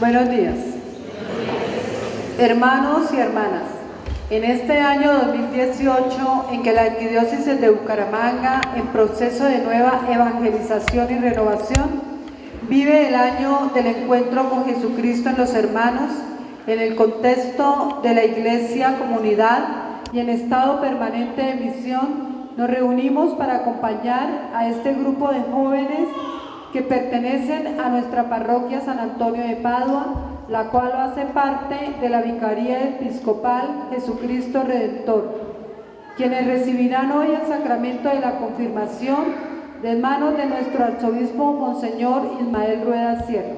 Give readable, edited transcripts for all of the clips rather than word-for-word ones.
Buenos días, hermanos y hermanas. En este año 2018, en que la Arquidiócesis de Bucaramanga, en proceso de nueva evangelización y renovación, vive el año del encuentro con Jesucristo en los hermanos, en el contexto de la Iglesia, comunidad y en estado permanente de misión, nos reunimos para acompañar a este grupo de jóvenes que pertenecen a nuestra parroquia San Antonio de Padua, la cual hace parte de la Vicaría Episcopal Jesucristo Redentor, quienes recibirán hoy el sacramento de la confirmación de manos de nuestro arzobispo Monseñor Ismael Rueda Sierra.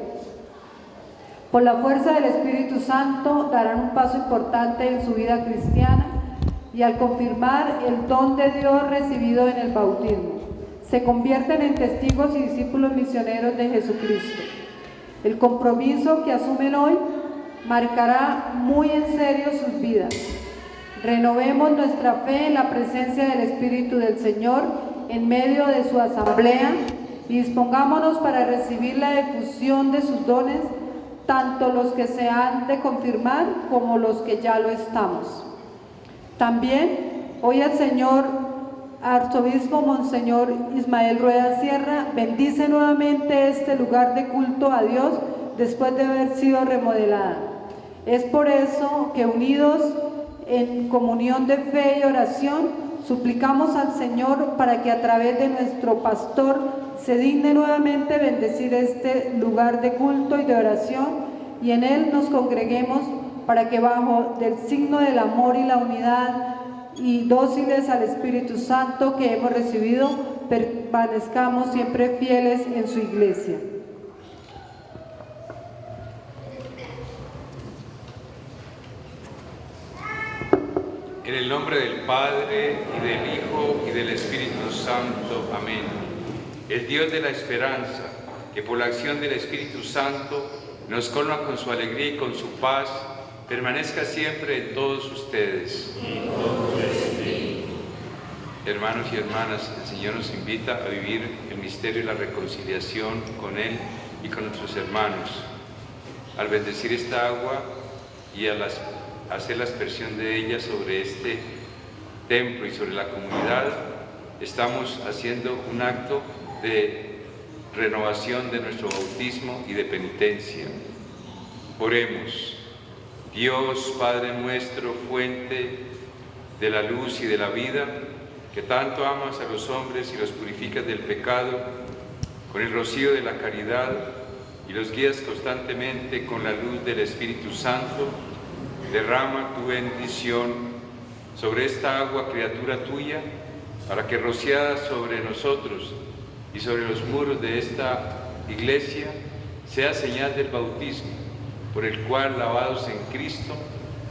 Por la fuerza del Espíritu Santo darán un paso importante en su vida cristiana y al confirmar el don de Dios recibido en el bautismo, se convierten en testigos y discípulos misioneros de Jesucristo. El compromiso que asumen hoy marcará muy en serio sus vidas. Renovemos nuestra fe en la presencia del Espíritu del Señor en medio de su asamblea y dispongámonos para recibir la efusión de sus dones, tanto los que se han de confirmar como los que ya lo estamos. También hoy el Señor Arzobispo Monseñor Ismael Rueda Sierra bendice nuevamente este lugar de culto a Dios después de haber sido remodelada. Es por eso que unidos en comunión de fe y oración, suplicamos al Señor para que a través de nuestro pastor se digne nuevamente bendecir este lugar de culto y de oración y en él nos congreguemos para que bajo del signo del amor y la unidad y dóciles al Espíritu Santo que hemos recibido, permanezcamos siempre fieles en su iglesia. En el nombre del Padre, y del Hijo, y del Espíritu Santo. Amén. El Dios de la esperanza, que por la acción del Espíritu Santo nos colma con su alegría y con su paz, permanezca siempre en todos ustedes. Hermanos y hermanas, el Señor nos invita a vivir el misterio de la reconciliación con Él y con nuestros hermanos. Al bendecir esta agua y al hacer la aspersión de ella sobre este templo y sobre la comunidad, estamos haciendo un acto de renovación de nuestro bautismo y de penitencia. Oremos. Dios, Padre nuestro, fuente de la luz y de la vida, que tanto amas a los hombres y los purificas del pecado, con el rocío de la caridad y los guías constantemente con la luz del Espíritu Santo, derrama tu bendición sobre esta agua, criatura tuya, para que rociada sobre nosotros y sobre los muros de esta iglesia sea señal del bautismo, por el cual, lavados en Cristo,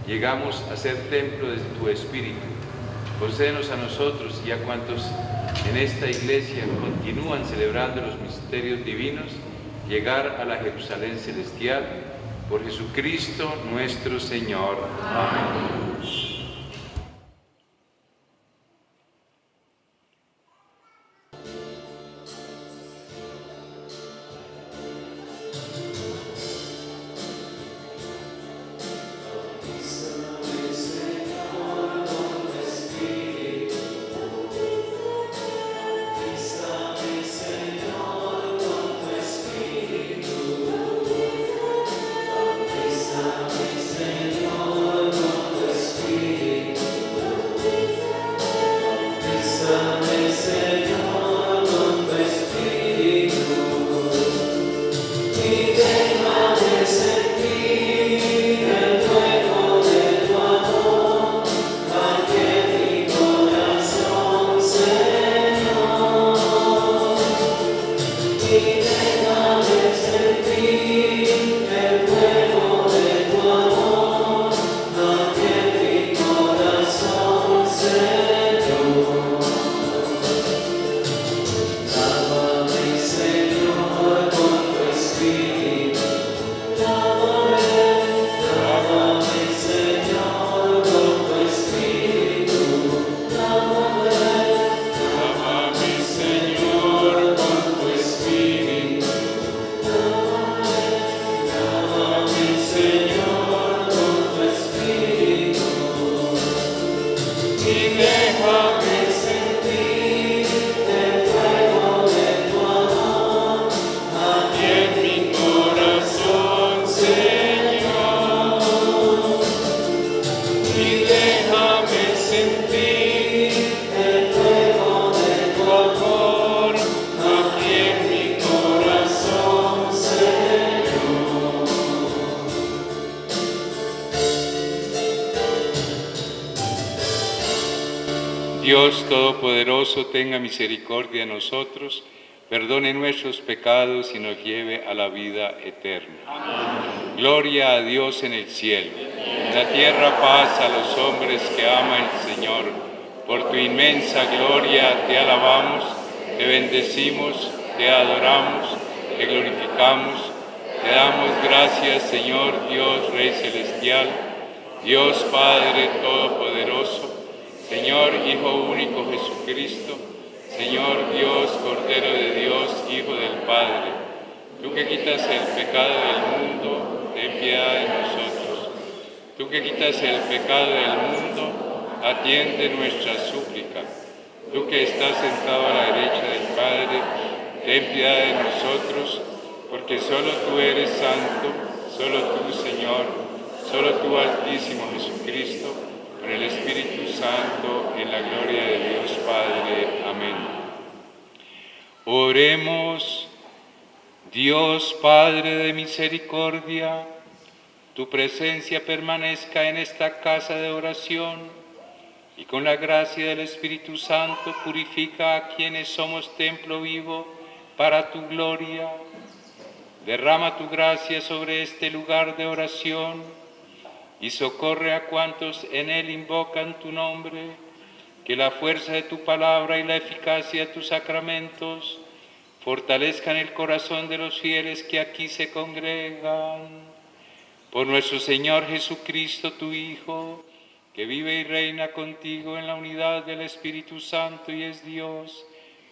llegamos a ser templo de tu Espíritu. Concédenos a nosotros y a cuantos en esta iglesia continúan celebrando los misterios divinos, llegar a la Jerusalén celestial, por Jesucristo nuestro Señor. Amén. Dios Todopoderoso, tenga misericordia de nosotros, perdone nuestros pecados y nos lleve a la vida eterna. Amén. Gloria a Dios en el cielo, en la tierra paz a los hombres que ama el Señor. Por tu inmensa gloria te alabamos, te bendecimos, te adoramos, te glorificamos, te damos gracias, Señor Dios Rey Celestial, Dios Padre Todopoderoso, Señor Hijo único Jesucristo, Señor Dios, Cordero de Dios, Hijo del Padre, tú que quitas el pecado del mundo, ten piedad de nosotros. Tú que quitas el pecado del mundo, atiende nuestra súplica. Tú que estás sentado a la derecha del Padre, ten piedad de nosotros, porque solo tú eres santo, solo tú, Señor, solo tú, Altísimo Jesucristo, con el Espíritu Santo, en la gloria de Dios Padre. Amén. Oremos. Dios Padre de misericordia, tu presencia permanezca en esta casa de oración y con la gracia del Espíritu Santo purifica a quienes somos templo vivo para tu gloria. Derrama tu gracia sobre este lugar de oración y socorre a cuantos en él invocan tu nombre, que la fuerza de tu palabra y la eficacia de tus sacramentos fortalezcan el corazón de los fieles que aquí se congregan. Por nuestro Señor Jesucristo, tu Hijo, que vive y reina contigo en la unidad del Espíritu Santo y es Dios,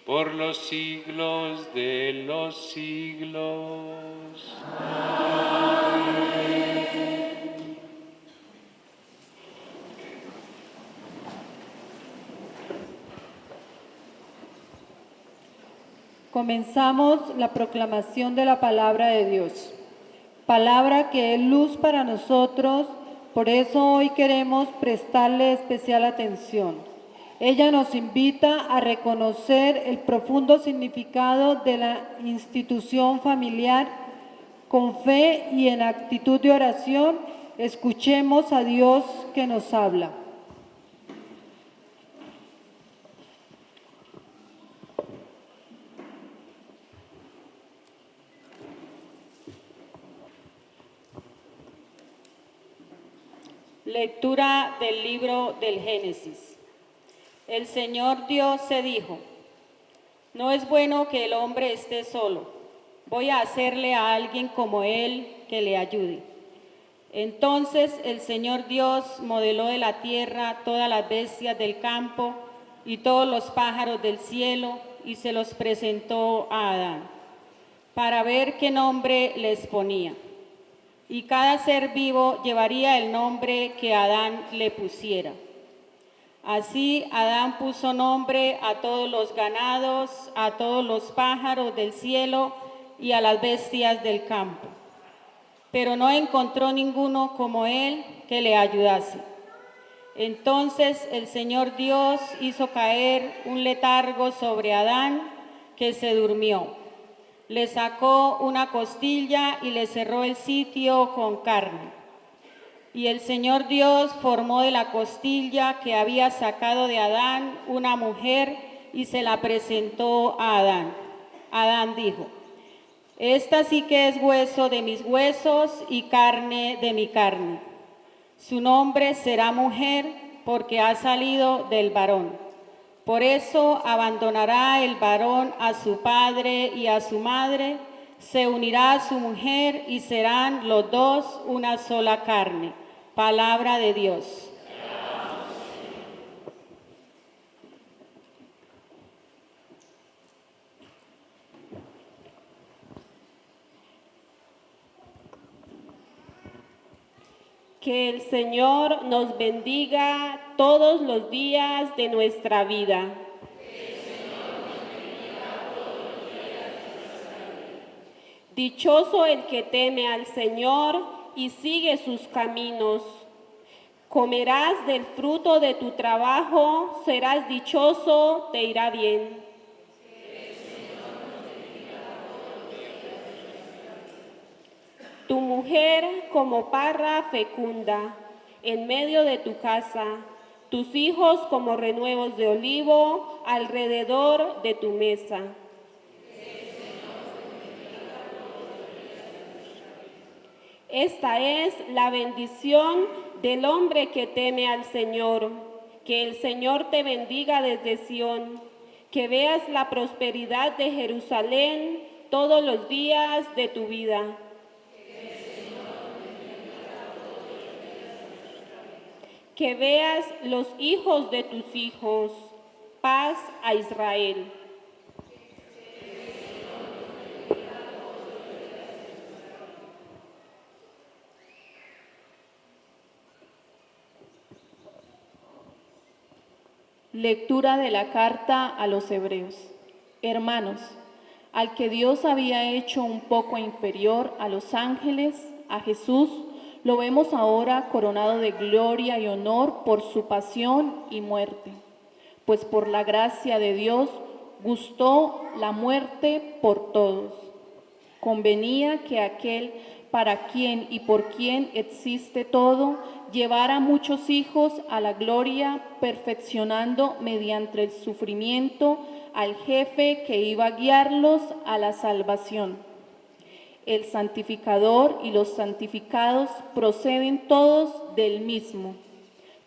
por los siglos de los siglos. Amén. Comenzamos la proclamación de la palabra de Dios, palabra que es luz para nosotros, por eso hoy queremos prestarle especial atención. Ella nos invita a reconocer el profundo significado de la institución familiar. Con fe y en actitud de oración, escuchemos a Dios que nos habla. Lectura del libro del Génesis. El Señor Dios se dijo: no es bueno que el hombre esté solo. Voy a hacerle a alguien como él que le ayude. Entonces el Señor Dios modeló de la tierra todas las bestias del campo y todos los pájaros del cielo y se los presentó a Adán para ver qué nombre les ponía. Y cada ser vivo llevaría el nombre que Adán le pusiera. Así Adán puso nombre a todos los ganados, a todos los pájaros del cielo y a las bestias del campo. Pero no encontró ninguno como él que le ayudase. Entonces el Señor Dios hizo caer un letargo sobre Adán, que se durmió. Le sacó una costilla y le cerró el sitio con carne. Y el Señor Dios formó de la costilla que había sacado de Adán una mujer y se la presentó a Adán. Adán dijo: esta sí que es hueso de mis huesos y carne de mi carne. Su nombre será mujer porque ha salido del varón. Por eso abandonará el varón a su padre y a su madre, se unirá a su mujer y serán los dos una sola carne. Palabra de Dios. Que el Señor nos bendiga todos los días de nuestra vida. Dichoso el que teme al Señor y sigue sus caminos. Comerás del fruto de tu trabajo, serás dichoso, te irá bien. Tu mujer como parra fecunda en medio de tu casa, tus hijos como renuevos de olivo alrededor de tu mesa. Esta es la bendición del hombre que teme al Señor. Que el Señor te bendiga desde Sión, que veas la prosperidad de Jerusalén todos los días de tu vida. Que veas los hijos de tus hijos, paz a Israel. Lectura de la carta a los Hebreos. Hermanos, al que Dios había hecho un poco inferior a los ángeles, a Jesús, lo vemos ahora coronado de gloria y honor por su pasión y muerte, pues por la gracia de Dios gustó la muerte por todos. Convenía que aquel para quien y por quien existe todo, llevara a muchos hijos a la gloria, perfeccionando mediante el sufrimiento al jefe que iba a guiarlos a la salvación. El santificador y los santificados proceden todos del mismo.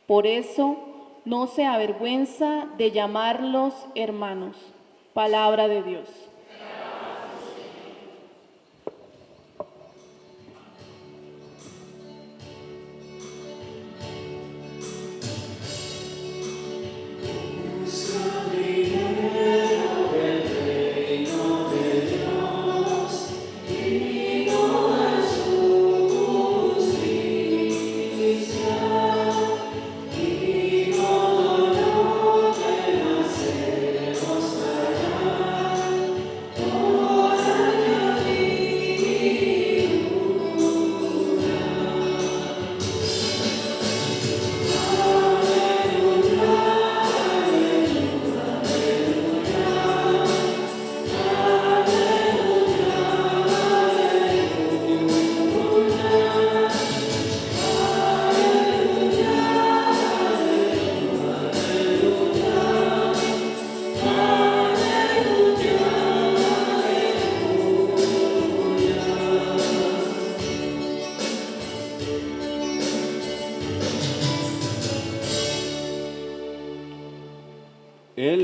Por eso no se avergüenza de llamarlos hermanos. Palabra de Dios.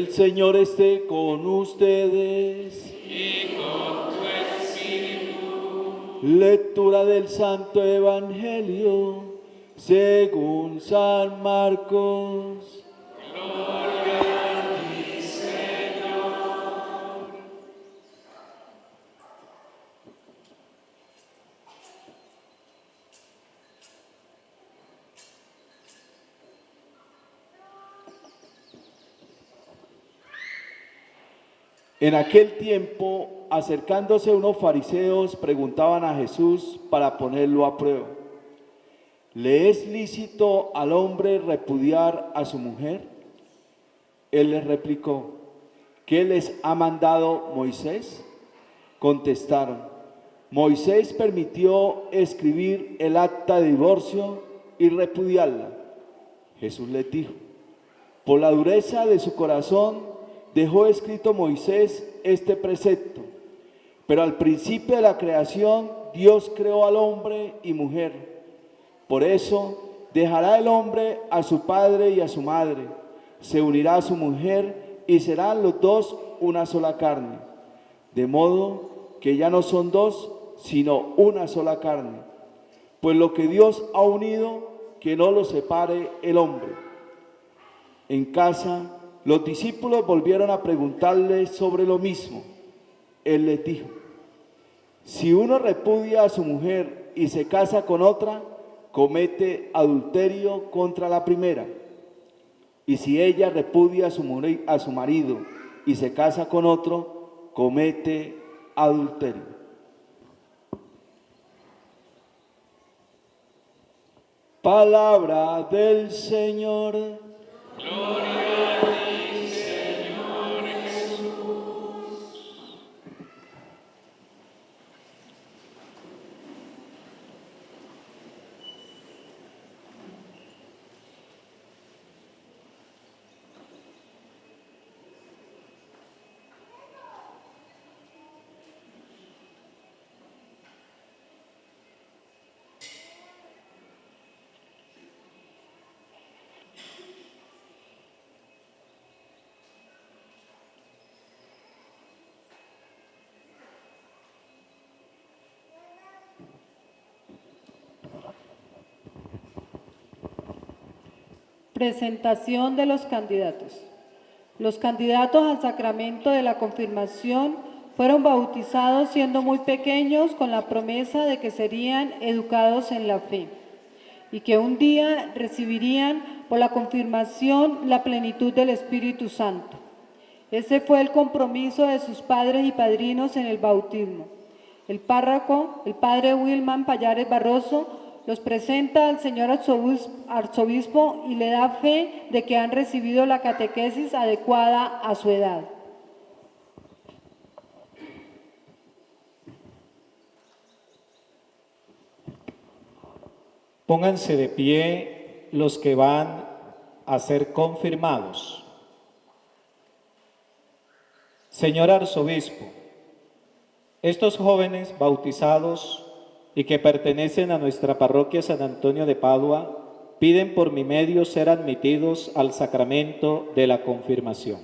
El Señor esté con ustedes. Y con tu espíritu. Lectura del Santo Evangelio según San Marcos. Gloria a ti, Señor. En aquel tiempo, acercándose unos fariseos, preguntaban a Jesús para ponerlo a prueba: ¿le es lícito al hombre repudiar a su mujer? Él les replicó: ¿qué les ha mandado Moisés? Contestaron: Moisés permitió escribir el acta de divorcio y repudiarla. Jesús les dijo: por la dureza de su corazón dejó escrito Moisés este precepto, pero al principio de la creación Dios creó al hombre y mujer. Por eso dejará el hombre a su padre y a su madre, se unirá a su mujer y serán los dos una sola carne. De modo que ya no son dos, sino una sola carne. Pues lo que Dios ha unido, que no lo separe el hombre. En casa, los discípulos volvieron a preguntarle sobre lo mismo. Él les dijo: si uno repudia a su mujer y se casa con otra, comete adulterio contra la primera. Y si ella repudia a su marido y se casa con otro, comete adulterio. Palabra del Señor. Gloria a ti, Señor Jesús. Presentación de los candidatos. Los candidatos al sacramento de la confirmación fueron bautizados siendo muy pequeños con la promesa de que serían educados en la fe y que un día recibirían por la confirmación la plenitud del Espíritu Santo. Ese fue el compromiso de sus padres y padrinos en el bautismo. El párroco, el padre Wilman Payares Barroso, los presenta al señor arzobispo y le da fe de que han recibido la catequesis adecuada a su edad. Pónganse de pie los que van a ser confirmados. Señor arzobispo, estos jóvenes bautizados y que pertenecen a nuestra parroquia San Antonio de Padua piden por mi medio ser admitidos al sacramento de la confirmación.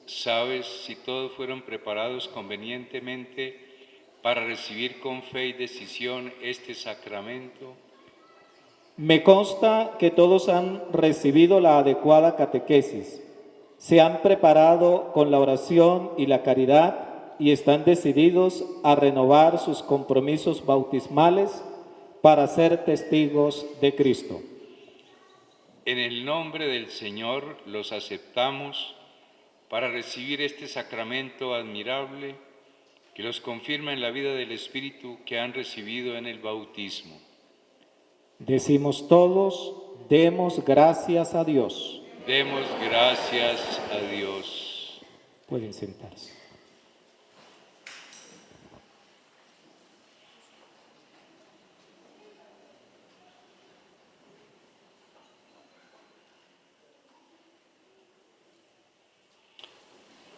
¿Sabes si todos fueron preparados convenientemente para recibir con fe y decisión este sacramento? Me consta que todos han recibido la adecuada catequesis, se han preparado con la oración y la caridad y están decididos a renovar sus compromisos bautismales para ser testigos de Cristo. En el nombre del Señor los aceptamos para recibir este sacramento admirable que los confirma en la vida del Espíritu que han recibido en el bautismo. Decimos todos: demos gracias a Dios. Demos gracias a Dios. Pueden sentarse.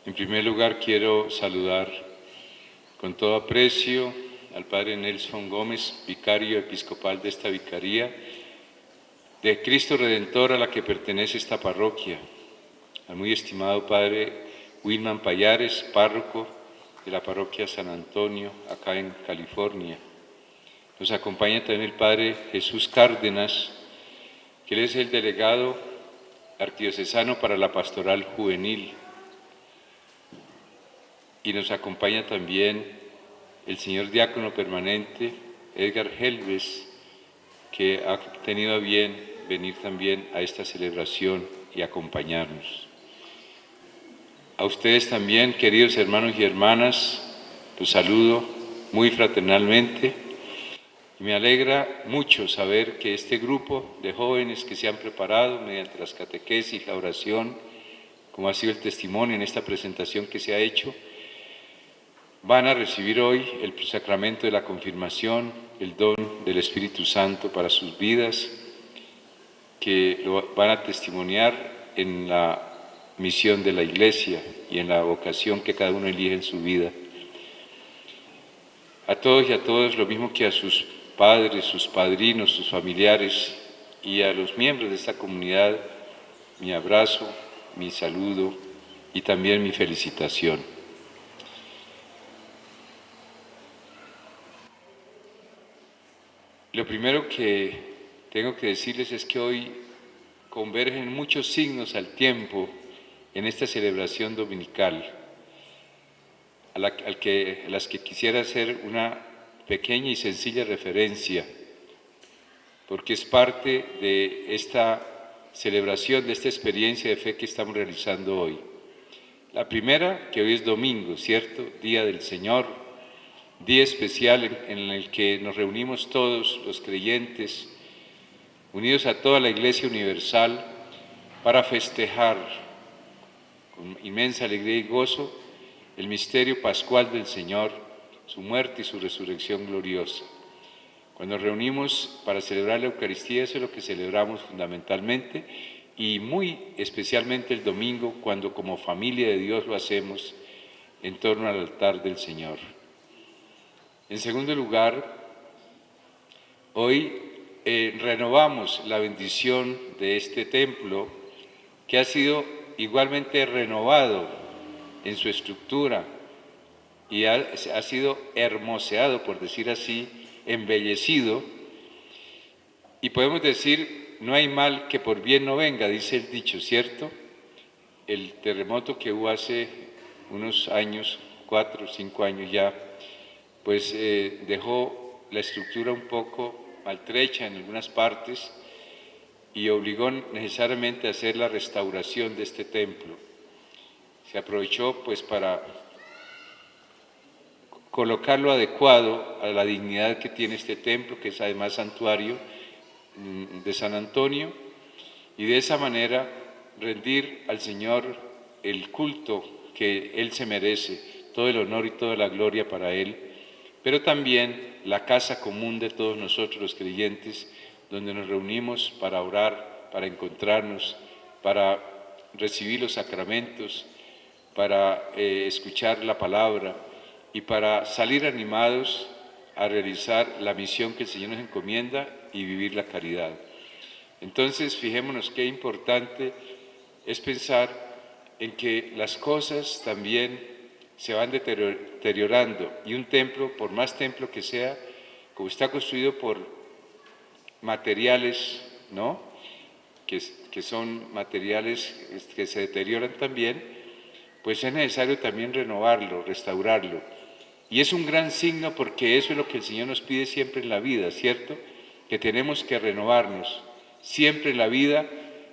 En primer lugar, quiero saludar con todo aprecio al Padre Nelson Gómez, vicario episcopal de esta vicaría, de Cristo Redentor a la que pertenece esta parroquia, al muy estimado Padre Wilman Payares, párroco de la parroquia San Antonio, acá en California. Nos acompaña también el Padre Jesús Cárdenas, que él es el delegado arquidiocesano para la pastoral juvenil. Y nos acompaña también el señor diácono permanente, Edgar Helves, que ha tenido a bien venir también a esta celebración y acompañarnos. A ustedes también, queridos hermanos y hermanas, los saludo muy fraternalmente. Me alegra mucho saber que este grupo de jóvenes que se han preparado mediante las catequesis, la oración, como ha sido el testimonio en esta presentación que se ha hecho, van a recibir hoy el sacramento de la confirmación, el don del Espíritu Santo para sus vidas, que lo van a testimoniar en la misión de la Iglesia y en la vocación que cada uno elige en su vida. A todos y a todas, lo mismo que a sus padres, sus padrinos, sus familiares y a los miembros de esta comunidad, mi abrazo, mi saludo y también mi felicitación. Lo primero que tengo que decirles es que hoy convergen muchos signos al tiempo en esta celebración dominical, a las que quisiera hacer una pequeña y sencilla referencia, porque es parte de esta celebración, de esta experiencia de fe que estamos realizando hoy. La primera, que hoy es domingo, ¿cierto? Día del Señor, día especial en el que nos reunimos todos los creyentes, unidos a toda la Iglesia Universal, para festejar con inmensa alegría y gozo el misterio pascual del Señor, su muerte y su resurrección gloriosa. Cuando nos reunimos para celebrar la Eucaristía, eso es lo que celebramos fundamentalmente y muy especialmente el domingo, cuando como familia de Dios lo hacemos en torno al altar del Señor. En segundo lugar, hoy renovamos la bendición de este templo que ha sido igualmente renovado en su estructura y ha sido hermoseado, por decir así, embellecido, y podemos decir, no hay mal que por bien no venga, dice el dicho, ¿cierto? El terremoto que hubo hace unos años, 4 o 5 años ya, pues dejó la estructura un poco maltrecha en algunas partes y obligó necesariamente a hacer la restauración de este templo. Se aprovechó pues para colocarlo adecuado a la dignidad que tiene este templo, que es además santuario de San Antonio, y de esa manera rendir al Señor el culto que Él se merece, todo el honor y toda la gloria para Él, pero también la casa común de todos nosotros los creyentes, donde nos reunimos para orar, para encontrarnos, para recibir los sacramentos, para escuchar la palabra y para salir animados a realizar la misión que el Señor nos encomienda y vivir la caridad. Entonces, fijémonos qué importante es pensar en que las cosas también se van deteriorando y un templo, por más templo que sea, como está construido por materiales, ¿no?, que son materiales que se deterioran también, pues es necesario también renovarlo, restaurarlo. Y es un gran signo porque eso es lo que el Señor nos pide siempre en la vida, ¿cierto? Que tenemos que renovarnos. Siempre en la vida,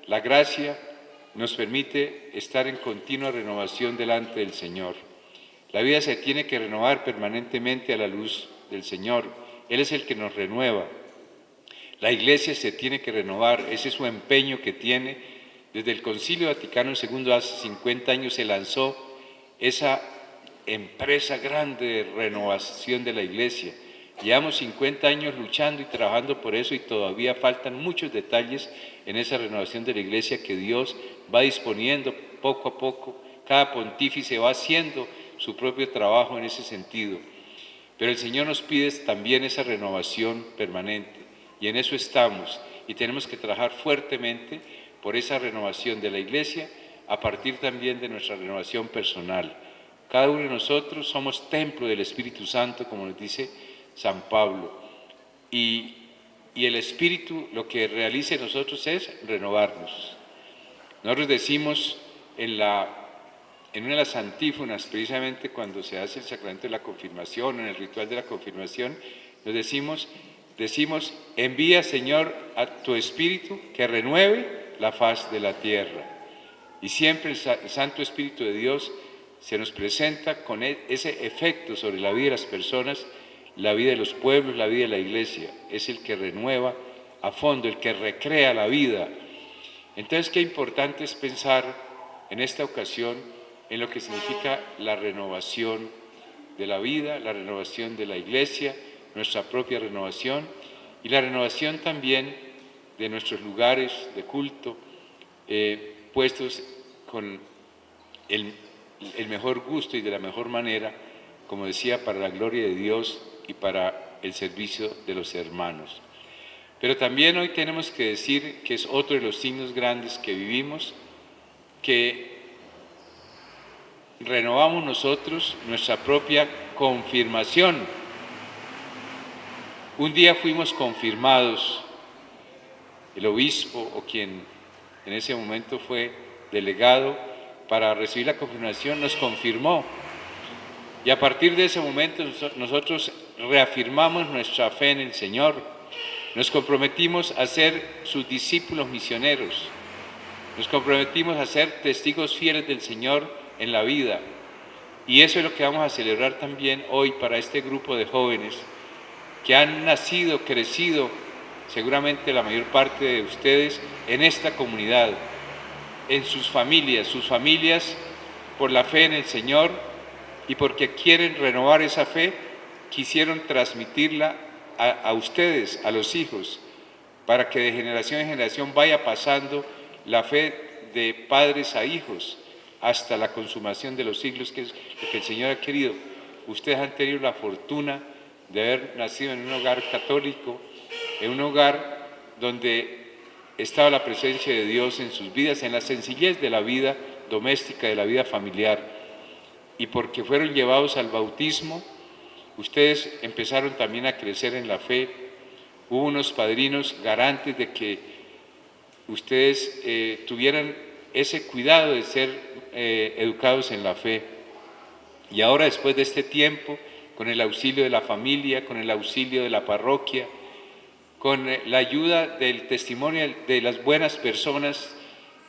la gracia nos permite estar en continua renovación delante del Señor. La vida se tiene que renovar permanentemente a la luz del Señor. Él es el que nos renueva. La Iglesia se tiene que renovar, ese es su empeño que tiene. Desde el Concilio Vaticano II, hace 50 años, se lanzó esa empresa grande de renovación de la Iglesia. Llevamos 50 años luchando y trabajando por eso y todavía faltan muchos detalles en esa renovación de la Iglesia que Dios va disponiendo poco a poco. Cada pontífice va haciendo su propio trabajo en ese sentido. Pero el Señor nos pide también esa renovación permanente y en eso estamos y tenemos que trabajar fuertemente por esa renovación de la Iglesia a partir también de nuestra renovación personal. Cada uno de nosotros somos templo del Espíritu Santo, como nos dice San Pablo, y el Espíritu lo que realiza en nosotros es renovarnos. Nosotros decimos en una de las antífonas, precisamente cuando se hace el sacramento de la confirmación, en el ritual de la confirmación, nos decimos, envía, Señor, a tu Espíritu que renueve la faz de la tierra. Y siempre el Santo Espíritu de Dios se nos presenta con ese efecto sobre la vida de las personas, la vida de los pueblos, la vida de la Iglesia. Es el que renueva a fondo, el que recrea la vida. Entonces, qué importante es pensar en esta ocasión en lo que significa la renovación de la vida, la renovación de la Iglesia, nuestra propia renovación y la renovación también de nuestros lugares de culto, puestos con el mejor gusto y de la mejor manera, como decía, para la gloria de Dios y para el servicio de los hermanos. Pero también hoy tenemos que decir que es otro de los signos grandes que vivimos, que renovamos nosotros nuestra propia confirmación. Un día fuimos confirmados, el obispo o quien en ese momento fue delegado para recibir la confirmación nos confirmó. Y a partir de ese momento nosotros reafirmamos nuestra fe en el Señor, nos comprometimos a ser sus discípulos misioneros, nos comprometimos a ser testigos fieles del Señor en la vida. Y eso es lo que vamos a celebrar también hoy para este grupo de jóvenes que han nacido, crecido, seguramente la mayor parte de ustedes, en esta comunidad, en sus familias por la fe en el Señor y porque quieren renovar esa fe, quisieron transmitirla a ustedes, a los hijos, para que de generación en generación vaya pasando la fe de padres a hijos hasta la consumación de los siglos, que es lo que el Señor ha querido. Ustedes han tenido la fortuna de haber nacido en un hogar católico, en un hogar donde estaba la presencia de Dios en sus vidas, en la sencillez de la vida doméstica, de la vida familiar. Y porque fueron llevados al bautismo, ustedes empezaron también a crecer en la fe. Hubo unos padrinos garantes de que ustedes tuvieran ese cuidado de ser educados en la fe. Y ahora, después de este tiempo, con el auxilio de la familia, con el auxilio de la parroquia, con la ayuda del testimonio de las buenas personas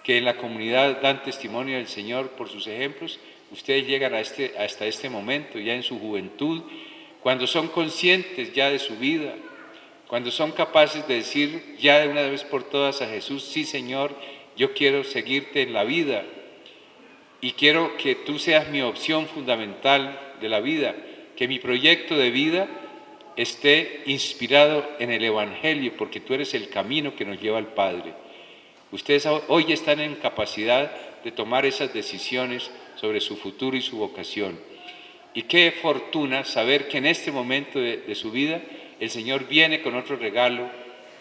que en la comunidad dan testimonio del Señor por sus ejemplos, ustedes llegan hasta este momento, ya en su juventud, cuando son conscientes ya de su vida, cuando son capaces de decir ya de una vez por todas a Jesús: sí, Señor, yo quiero seguirte en la vida y quiero que tú seas mi opción fundamental de la vida, que mi proyecto de vida esté inspirado en el Evangelio, porque tú eres el camino que nos lleva al Padre. Ustedes hoy están en capacidad de tomar esas decisiones sobre su futuro y su vocación. Y qué fortuna saber que en este momento de su vida el Señor viene con otro regalo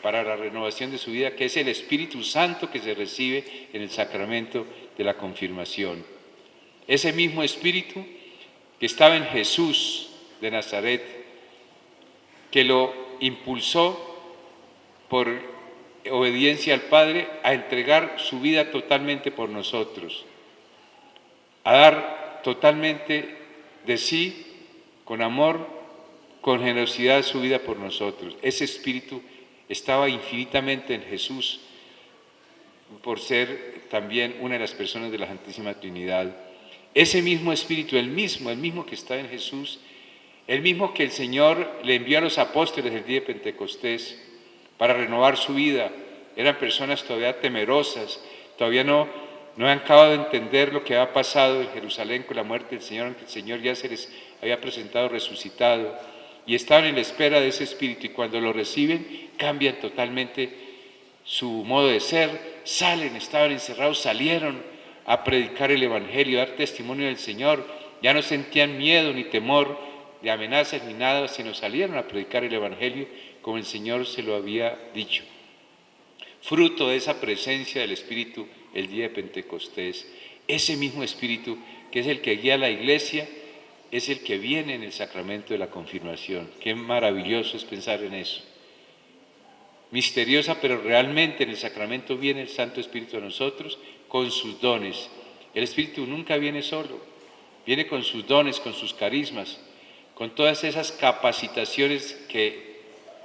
para la renovación de su vida, que es el Espíritu Santo que se recibe en el sacramento de la confirmación. Ese mismo Espíritu que estaba en Jesús de Nazaret, que lo impulsó por obediencia al Padre a entregar su vida totalmente por nosotros, a dar totalmente de sí, con amor, con generosidad su vida por nosotros. Ese Espíritu estaba infinitamente en Jesús, por ser también una de las personas de la Santísima Trinidad. Ese mismo Espíritu, el mismo que está en Jesús, el mismo que el Señor le envió a los apóstoles el día de Pentecostés para renovar su vida. Eran personas todavía temerosas, todavía no han acabado de entender lo que había pasado en Jerusalén con la muerte del Señor, aunque el Señor ya se les había presentado resucitado, y estaban en la espera de ese Espíritu, y cuando lo reciben cambian totalmente su modo de ser, salen, estaban encerrados, salieron a predicar el Evangelio, a dar testimonio del Señor, ya no sentían miedo ni temor de amenazas ni nada, sino salieron a predicar el Evangelio como el Señor se lo había dicho. Fruto de esa presencia del Espíritu el día de Pentecostés. Ese mismo Espíritu que es el que guía a la iglesia, es el que viene en el sacramento de la confirmación. Qué maravilloso es pensar en eso. Misteriosa, pero realmente en el sacramento viene el Santo Espíritu a nosotros con sus dones. El Espíritu nunca viene solo, viene con sus dones, con sus carismas, con todas esas capacitaciones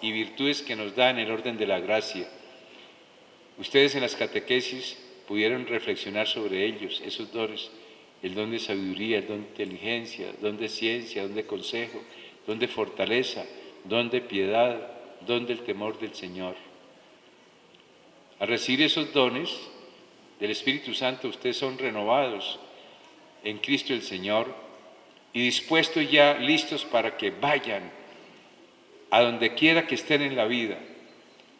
y virtudes que nos da en el orden de la gracia. Ustedes en las catequesis pudieron reflexionar sobre ellos, esos dones, el don de sabiduría, el don de inteligencia, el don de ciencia, el don de consejo, el don de fortaleza, el don de piedad, el don del temor del Señor. Al recibir esos dones del Espíritu Santo, ustedes son renovados en Cristo el Señor y dispuestos ya, listos para que vayan a donde quiera que estén en la vida.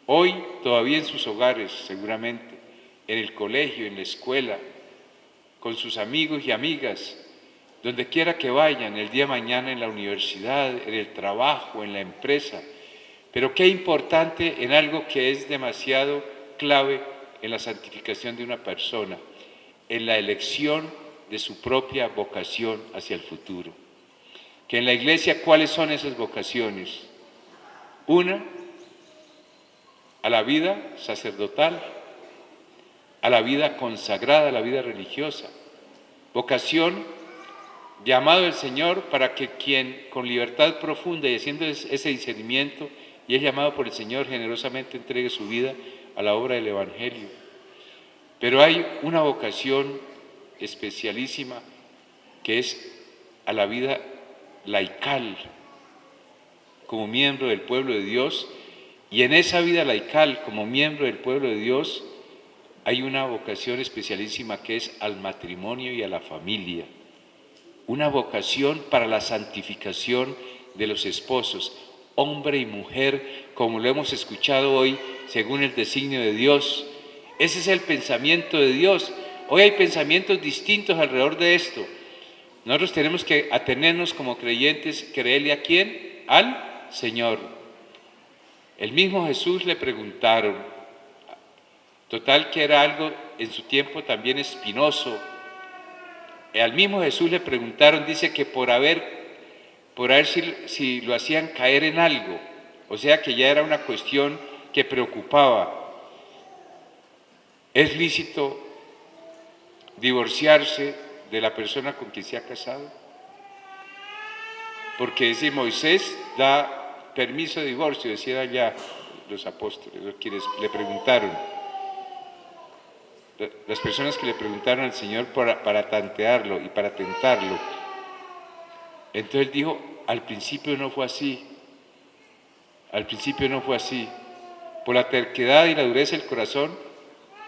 Hoy todavía en sus hogares, seguramente, en el colegio, en la escuela, con sus amigos y amigas, donde quiera que vayan, el día de mañana en la universidad, en el trabajo, en la empresa. Pero qué importante en algo que es demasiado clave en la santificación de una persona, en la elección de su propia vocación hacia el futuro. Que en la iglesia, ¿cuáles son esas vocaciones? Una, a la vida sacerdotal, a la vida consagrada, a la vida religiosa. Vocación, llamado del Señor para que quien con libertad profunda y haciendo ese discernimiento y es llamado por el Señor generosamente entregue su vida a la obra del Evangelio. Pero hay una vocación especialísima que es a la vida laical, como miembro del pueblo de Dios, y en esa vida laical, como miembro del pueblo de Dios, hay una vocación especialísima que es al matrimonio y a la familia, una vocación para la santificación de los esposos, hombre y mujer, como lo hemos escuchado hoy, según el designio de Dios. Ese es el pensamiento de Dios. Hoy hay pensamientos distintos alrededor de esto. Nosotros tenemos que atenernos como creyentes, creerle ¿a quién? Al Señor. El mismo Jesús le preguntaron, total que era algo en su tiempo también espinoso. Al mismo Jesús le preguntaron, dice que por ver si lo hacían caer en algo, o sea que ya era una cuestión que preocupaba. ¿Es lícito divorciarse de la persona con quien se ha casado? Porque dice Moisés da permiso de divorcio, decían ya los apóstoles, los quienes le preguntaron. Las personas que le preguntaron al Señor para tantearlo y para tentarlo. Entonces él dijo, al principio no fue así. Al principio no fue así. Por la terquedad y la dureza del corazón,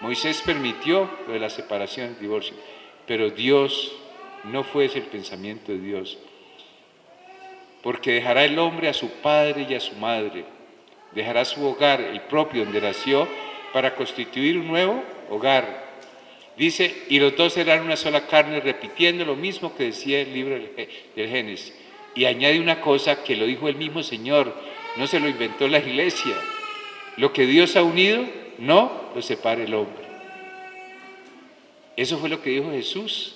Moisés permitió lo de la separación, el divorcio. Pero Dios, no fue ese el pensamiento de Dios. Porque dejará el hombre a su padre y a su madre. Dejará su hogar, el propio donde nació, para constituir un nuevo hogar. Dice, y los dos serán una sola carne, repitiendo lo mismo que decía el libro del Génesis. Y añade una cosa que lo dijo el mismo Señor, no se lo inventó la iglesia. Lo que Dios ha unido, no lo separe el hombre. Eso fue lo que dijo Jesús,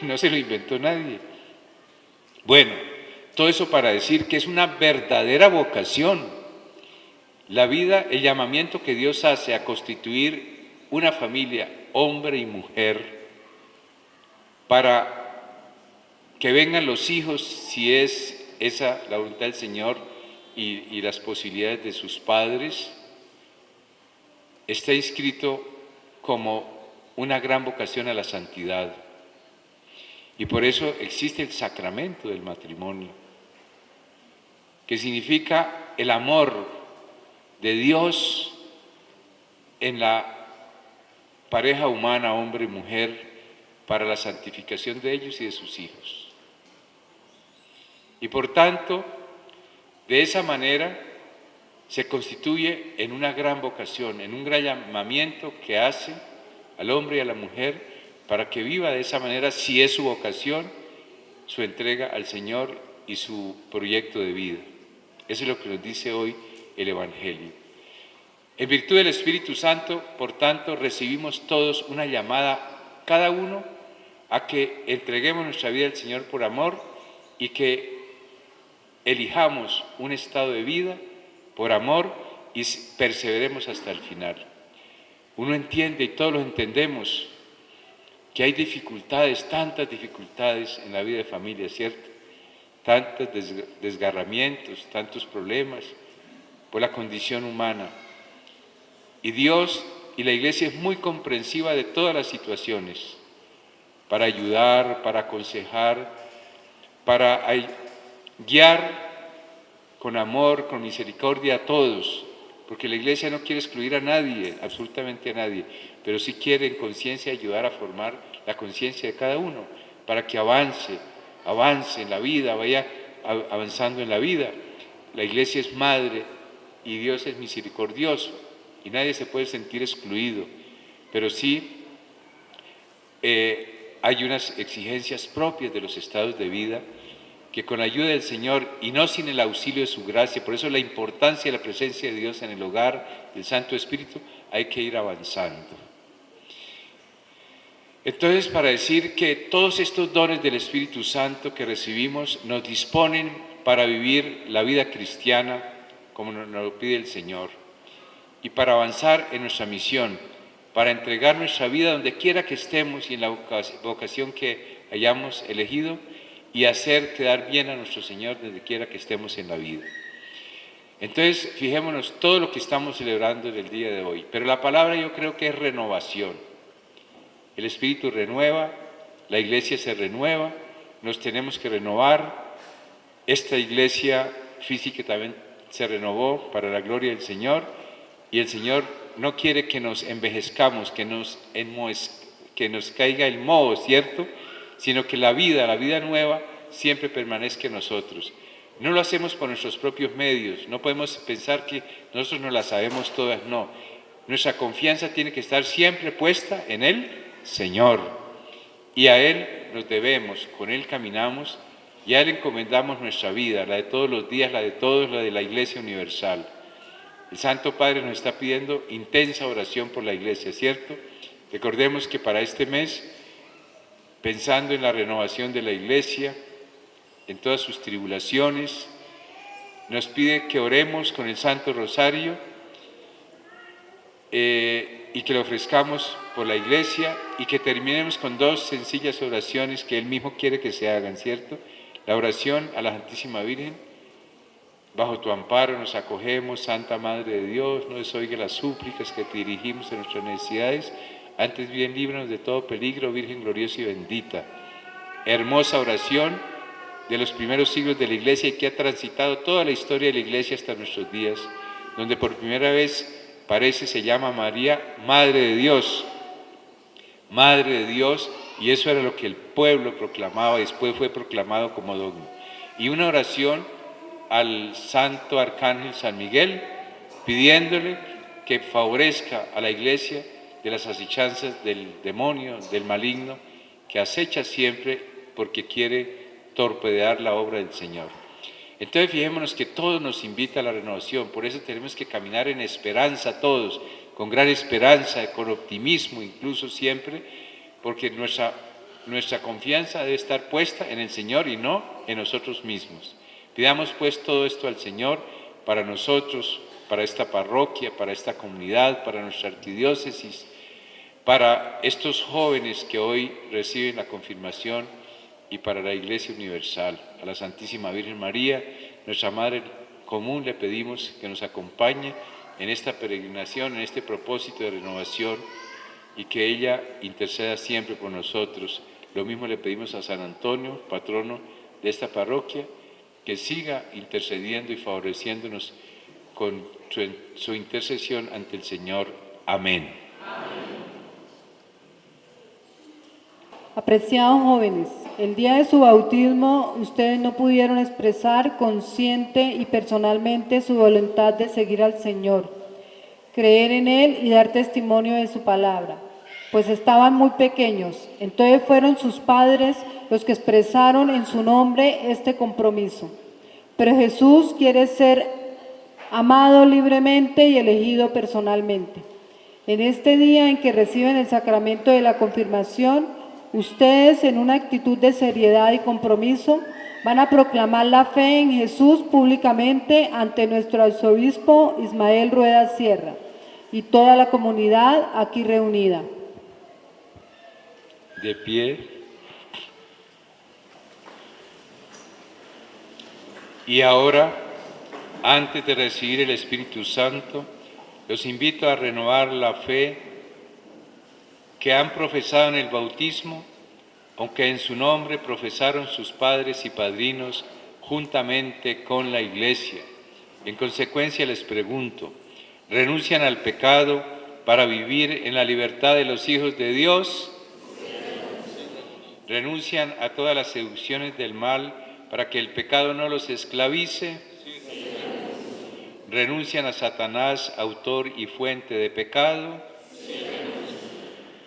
no se lo inventó nadie. Bueno, todo eso para decir que es una verdadera vocación. La vida, el llamamiento que Dios hace a constituir una familia, hombre y mujer, para que vengan los hijos, si es esa la voluntad del Señor y las posibilidades de sus padres, está inscrito como una gran vocación a la santidad. Y por eso existe el sacramento del matrimonio, que significa el amor de Dios en la pareja humana, hombre y mujer, para la santificación de ellos y de sus hijos. Y por tanto, de esa manera se constituye en una gran vocación, en un gran llamamiento que hace al hombre y a la mujer para que viva de esa manera, si es su vocación, su entrega al Señor y su proyecto de vida. Eso es lo que nos dice hoy el Evangelio. En virtud del Espíritu Santo, por tanto, recibimos todos una llamada, cada uno, a que entreguemos nuestra vida al Señor por amor y que elijamos un estado de vida por amor y perseveremos hasta el final. Uno entiende, y todos lo entendemos, que hay dificultades, tantas dificultades en la vida de familia, ¿cierto? Tantos desgarramientos, tantos problemas por la condición humana. Y Dios y la Iglesia es muy comprensiva de todas las situaciones, para ayudar, para aconsejar, para guiar con amor, con misericordia a todos, porque la Iglesia no quiere excluir a nadie, absolutamente a nadie, pero sí quiere en conciencia ayudar a formar la conciencia de cada uno, para que avance en la vida, vaya avanzando en la vida. La Iglesia es madre y Dios es misericordioso y nadie se puede sentir excluido, pero sí hay unas exigencias propias de los estados de vida que con la ayuda del Señor y no sin el auxilio de su gracia, por eso la importancia de la presencia de Dios en el hogar del Santo Espíritu, hay que ir avanzando. Entonces, para decir que todos estos dones del Espíritu Santo que recibimos nos disponen para vivir la vida cristiana como nos lo pide el Señor y para avanzar en nuestra misión, para entregar nuestra vida donde quiera que estemos y en la vocación que hayamos elegido y hacer quedar bien a nuestro Señor donde quiera que estemos en la vida. Entonces, fijémonos todo lo que estamos celebrando en el día de hoy, pero la palabra yo creo que es renovación. El Espíritu renueva, la Iglesia se renueva, nos tenemos que renovar. Esta Iglesia física también se renovó para la gloria del Señor y el Señor no quiere que nos envejezcamos, que nos caiga el moho, ¿cierto? Sino que la vida nueva siempre permanezca en nosotros. No lo hacemos por nuestros propios medios, no podemos pensar que nosotros no las sabemos todas, no. Nuestra confianza tiene que estar siempre puesta en el Señor, y a Él nos debemos, con Él caminamos, y a Él encomendamos nuestra vida, la de todos los días, la de todos, la de la Iglesia Universal. El Santo Padre nos está pidiendo intensa oración por la Iglesia, ¿cierto? Recordemos que para este mes, pensando en la renovación de la Iglesia, en todas sus tribulaciones, nos pide que oremos con el Santo Rosario y que lo ofrezcamos por la Iglesia y que terminemos con dos sencillas oraciones que Él mismo quiere que se hagan, ¿cierto? La oración a la Santísima Virgen: bajo tu amparo nos acogemos, Santa Madre de Dios, no desoiga las súplicas que te dirigimos en nuestras necesidades, antes bien líbranos de todo peligro, Virgen gloriosa y bendita. Hermosa oración de los primeros siglos de la Iglesia y que ha transitado toda la historia de la Iglesia hasta nuestros días, donde por primera vez se llama María Madre de Dios, y eso era lo que el pueblo proclamaba, después fue proclamado como dogma. Y una oración al Santo Arcángel San Miguel, pidiéndole que favorezca a la Iglesia de las asechanzas del demonio, del maligno, que acecha siempre porque quiere torpedear la obra del Señor. Entonces fijémonos que todo nos invita a la renovación, por eso tenemos que caminar en esperanza todos, con gran esperanza, con optimismo incluso siempre, porque nuestra confianza debe estar puesta en el Señor y no en nosotros mismos. Pidamos pues todo esto al Señor para nosotros, para esta parroquia, para esta comunidad, para nuestra arquidiócesis, para estos jóvenes que hoy reciben la confirmación y para la Iglesia Universal. A la Santísima Virgen María, nuestra Madre común, le pedimos que nos acompañe en esta peregrinación, en este propósito de renovación y que ella interceda siempre por nosotros. Lo mismo le pedimos a San Antonio, patrono de esta parroquia, que siga intercediendo y favoreciéndonos con su intercesión ante el Señor. Amén. Apreciados jóvenes, el día de su bautismo ustedes no pudieron expresar consciente y personalmente su voluntad de seguir al Señor, creer en Él y dar testimonio de su palabra, pues estaban muy pequeños. Entonces fueron sus padres los que expresaron en su nombre este compromiso. Pero Jesús quiere ser amado libremente y elegido personalmente. En este día en que reciben el sacramento de la confirmación, ustedes, en una actitud de seriedad y compromiso, van a proclamar la fe en Jesús públicamente ante nuestro arzobispo Ismael Rueda Sierra y toda la comunidad aquí reunida. De pie. Y ahora, antes de recibir el Espíritu Santo, los invito a renovar la fe que han profesado en el bautismo, aunque en su nombre profesaron sus padres y padrinos juntamente con la Iglesia. En consecuencia les pregunto, ¿renuncian al pecado para vivir en la libertad de los hijos de Dios? ¿Renuncian a todas las seducciones del mal para que el pecado no los esclavice? ¿Renuncian a Satanás, autor y fuente de pecado?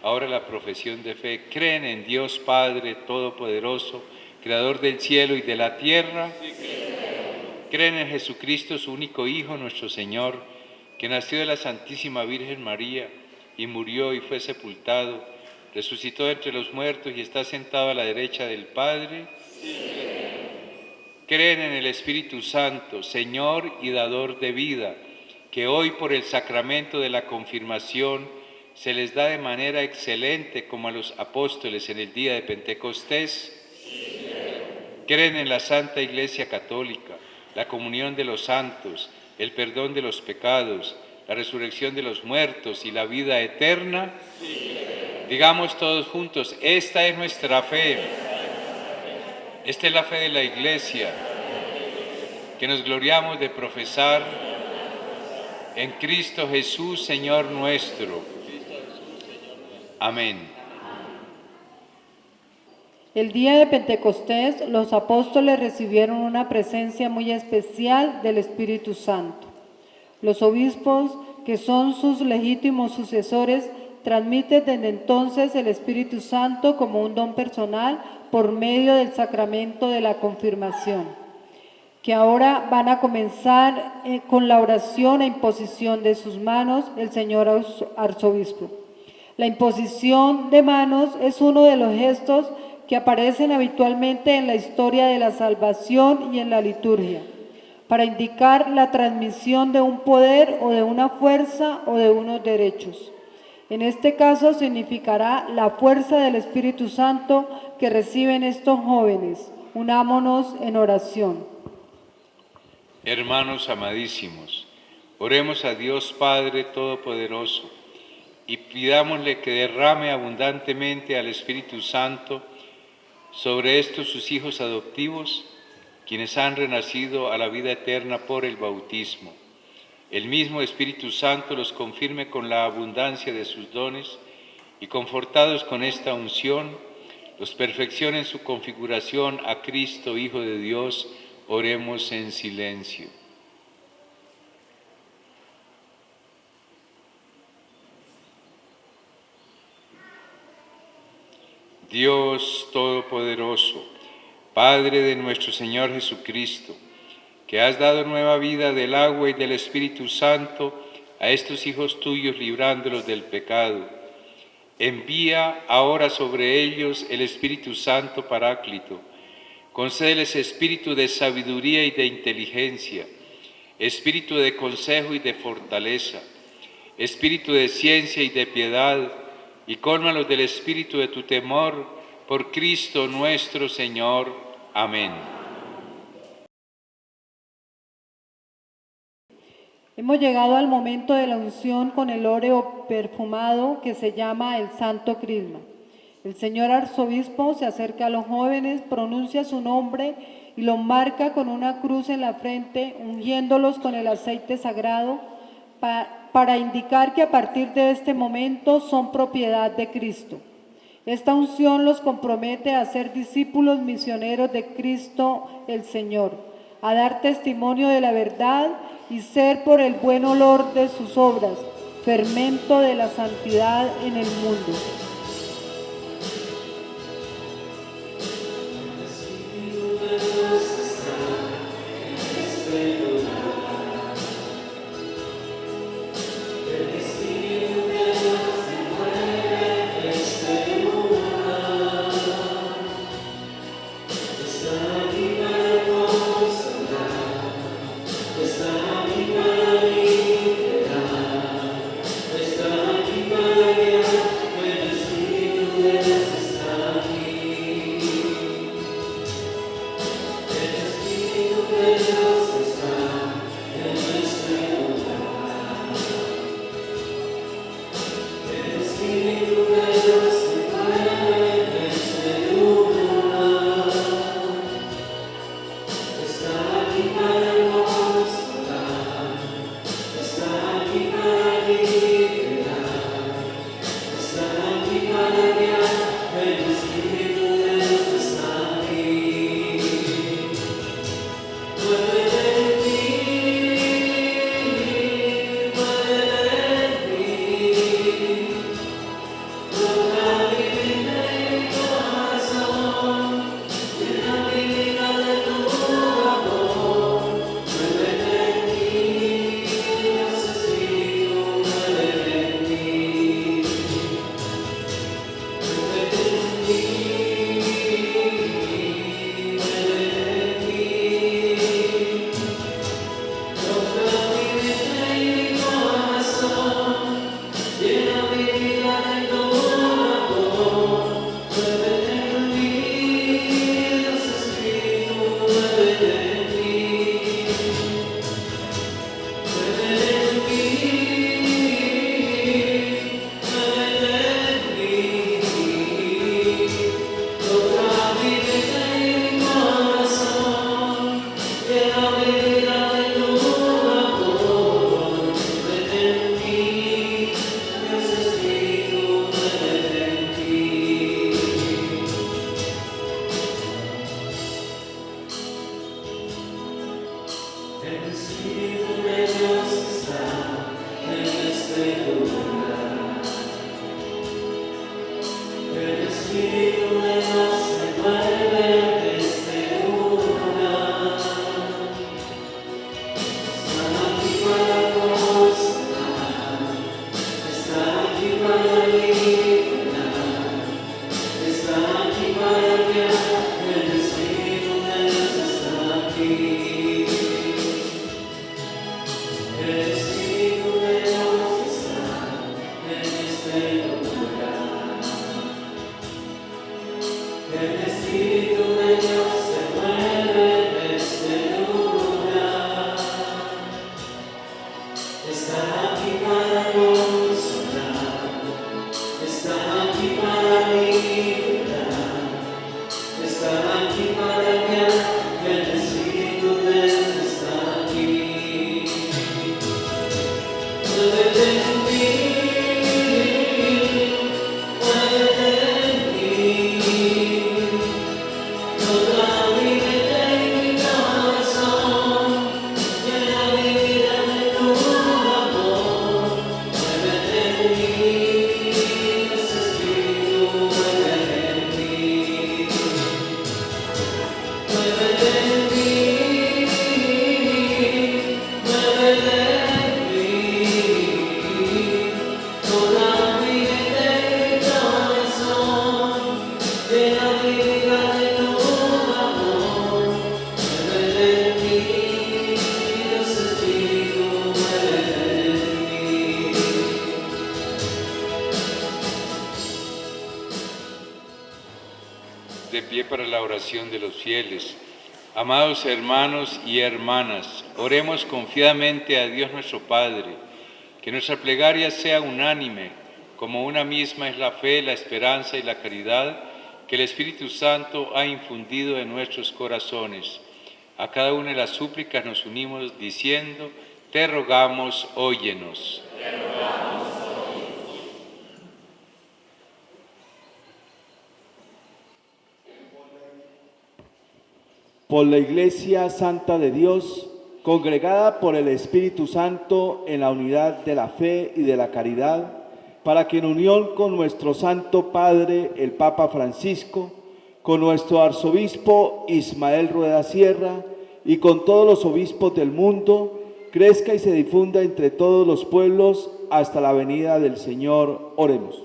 Ahora la profesión de fe. ¿Creen en Dios Padre Todopoderoso, Creador del cielo y de la tierra? ¿Creen en Jesucristo, su único Hijo, nuestro Señor, que nació de la Santísima Virgen María y murió y fue sepultado, resucitó entre los muertos y está sentado a la derecha del Padre? ¿Creen en el Espíritu Santo, Señor y dador de vida, que hoy por el sacramento de la confirmación se les da de manera excelente como a los apóstoles en el día de Pentecostés? ¿Creen en la Santa Iglesia Católica, la comunión de los santos, el perdón de los pecados, la resurrección de los muertos y la vida eterna? Digamos todos juntos, esta es nuestra fe. Esta es la fe de la Iglesia, que nos gloriamos de profesar en Cristo Jesús, Señor nuestro. Amén. El día de Pentecostés, los apóstoles recibieron una presencia muy especial del Espíritu Santo. Los obispos, que son sus legítimos sucesores, transmiten desde entonces el Espíritu Santo como un don personal por medio del sacramento de la confirmación, que ahora van a comenzar con la oración e imposición de sus manos el señor arzobispo. La imposición de manos es uno de los gestos que aparecen habitualmente en la historia de la salvación y en la liturgia, para indicar la transmisión de un poder o de una fuerza o de unos derechos. En este caso significará la fuerza del Espíritu Santo que reciben estos jóvenes. Unámonos en oración. Hermanos amadísimos, oremos a Dios Padre Todopoderoso y pidámosle que derrame abundantemente al Espíritu Santo sobre estos sus hijos adoptivos, quienes han renacido a la vida eterna por el bautismo. El mismo Espíritu Santo los confirme con la abundancia de sus dones y, confortados con esta unción, los perfeccione en su configuración a Cristo, Hijo de Dios. Oremos en silencio. Dios Todopoderoso, Padre de nuestro Señor Jesucristo, que has dado nueva vida del agua y del Espíritu Santo a estos hijos tuyos, librándolos del pecado, envía ahora sobre ellos el Espíritu Santo Paráclito. Concédeles espíritu de sabiduría y de inteligencia, espíritu de consejo y de fortaleza, espíritu de ciencia y de piedad, y cólmalos del espíritu de tu temor, por Cristo nuestro Señor. Amén. Hemos llegado al momento de la unción con el óleo perfumado que se llama el Santo Crisma. El señor arzobispo se acerca a los jóvenes, pronuncia su nombre y los marca con una cruz en la frente, ungiéndolos con el aceite sagrado para indicar que a partir de este momento son propiedad de Cristo. Esta unción los compromete a ser discípulos misioneros de Cristo el Señor, a dar testimonio de la verdad y ser por el buen olor de sus obras, fermento de la santidad en el mundo. De pie para la oración de los fieles. Amados hermanos y hermanas, oremos confiadamente a Dios nuestro Padre, que nuestra plegaria sea unánime, como una misma es la fe, la esperanza y la caridad que el Espíritu Santo ha infundido en nuestros corazones. A cada una de las súplicas nos unimos diciendo: te rogamos, óyenos. Te rogamos, óyenos. Por la Iglesia Santa de Dios, congregada por el Espíritu Santo en la unidad de la fe y de la caridad, para que en unión con nuestro Santo Padre, el Papa Francisco, con nuestro Arzobispo Ismael Rueda Sierra y con todos los obispos del mundo, crezca y se difunda entre todos los pueblos hasta la venida del Señor. Oremos.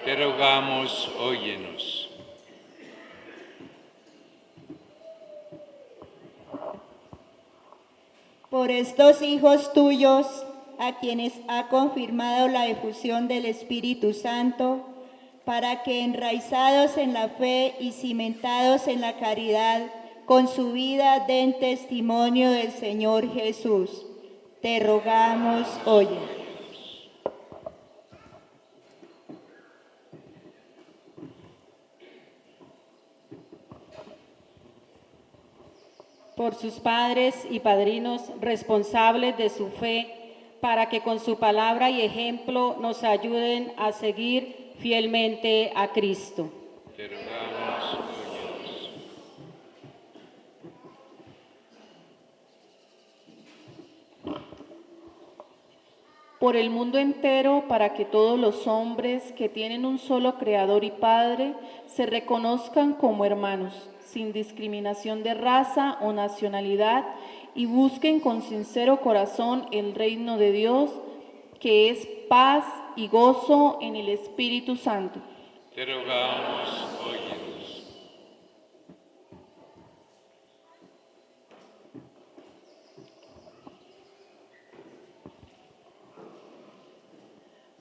Te rogamos, óyenos. Por estos hijos tuyos, a quienes ha confirmado la efusión del Espíritu Santo, para que enraizados en la fe y cimentados en la caridad, con su vida den testimonio del Señor Jesús. Te rogamos, oye. Por sus padres y padrinos responsables de su fe, para que con su palabra y ejemplo nos ayuden a seguir fielmente a Cristo. Te rogamos, óyenos. Por el mundo entero, para que todos los hombres que tienen un solo Creador y Padre se reconozcan como hermanos, sin discriminación de raza o nacionalidad, y busquen con sincero corazón el reino de Dios, que es paz y gozo en el Espíritu Santo. Te rogamos, óyenos.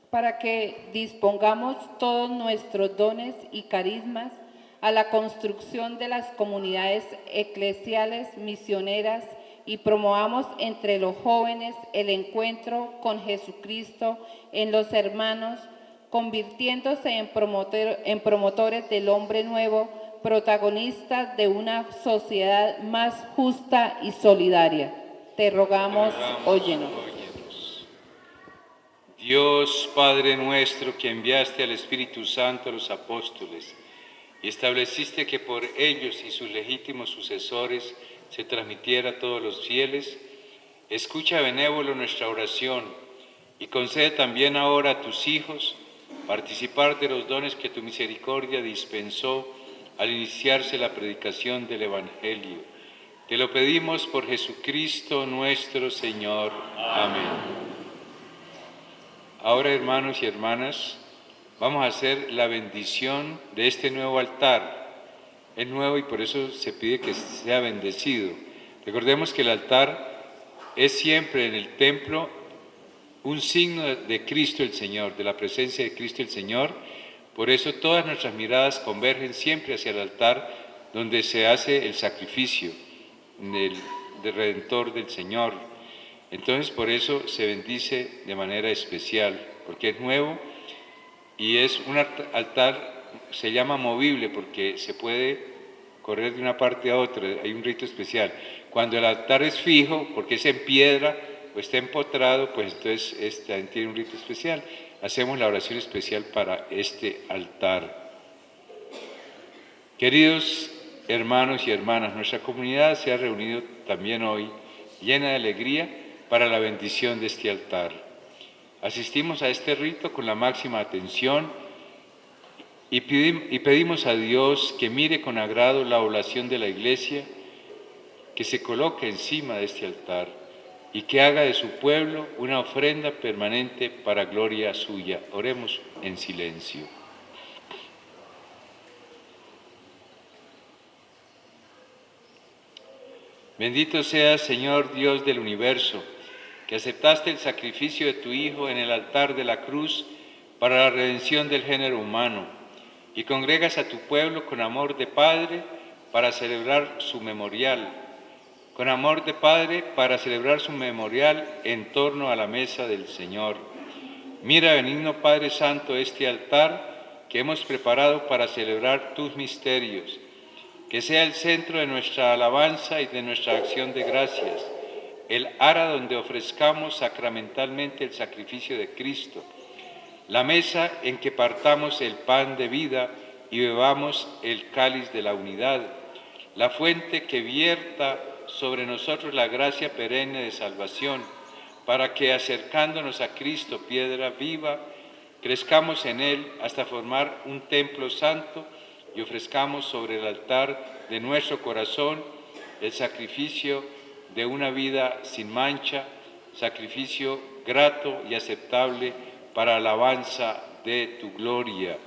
Para que dispongamos todos nuestros dones y carismas a la construcción de las comunidades eclesiales misioneras y promovamos entre los jóvenes el encuentro con Jesucristo en los hermanos, convirtiéndose en promotores del hombre nuevo, protagonistas de una sociedad más justa y solidaria. Te rogamos, óyenos. Dios Padre nuestro, que enviaste al Espíritu Santo a los apóstoles y estableciste que por ellos y sus legítimos sucesores se transmitiera a todos los fieles, escucha benévolo nuestra oración y concede también ahora a tus hijos participar de los dones que tu misericordia dispensó al iniciarse la predicación del Evangelio. Te lo pedimos por Jesucristo nuestro Señor. Amén. Ahora, hermanos y hermanas, vamos a hacer la bendición de este nuevo altar. Es nuevo y por eso se pide que sea bendecido. Recordemos que el altar es siempre en el templo un signo de Cristo el Señor, de la presencia de Cristo el Señor. Por eso todas nuestras miradas convergen siempre hacia el altar donde se hace el sacrificio del Redentor del Señor. Entonces por eso se bendice de manera especial, porque es nuevo y es un altar, se llama movible porque se puede correr de una parte a otra, hay un rito especial. Cuando el altar es fijo, porque es en piedra o está empotrado, pues entonces también tiene un rito especial. Hacemos la oración especial para este altar. Queridos hermanos y hermanas, nuestra comunidad se ha reunido también hoy, llena de alegría, para la bendición de este altar. Asistimos a este rito con la máxima atención y pedimos a Dios que mire con agrado la oblación de la Iglesia, que se coloque encima de este altar y que haga de su pueblo una ofrenda permanente para gloria suya. Oremos en silencio. Bendito seas, Señor Dios del universo, que aceptaste el sacrificio de tu Hijo en el altar de la cruz para la redención del género humano, y congregas a tu pueblo con amor de Padre para celebrar su memorial, con amor de Padre para celebrar su memorial en torno a la mesa del Señor. Mira, benigno Padre Santo, este altar que hemos preparado para celebrar tus misterios, que sea el centro de nuestra alabanza y de nuestra acción de gracias, el ara donde ofrezcamos sacramentalmente el sacrificio de Cristo, la mesa en que partamos el pan de vida y bebamos el cáliz de la unidad, la fuente que vierta sobre nosotros la gracia perenne de salvación, para que acercándonos a Cristo, piedra viva, crezcamos en Él hasta formar un templo santo y ofrezcamos sobre el altar de nuestro corazón el sacrificio de una vida sin mancha, sacrificio grato y aceptable para alabanza de tu gloria.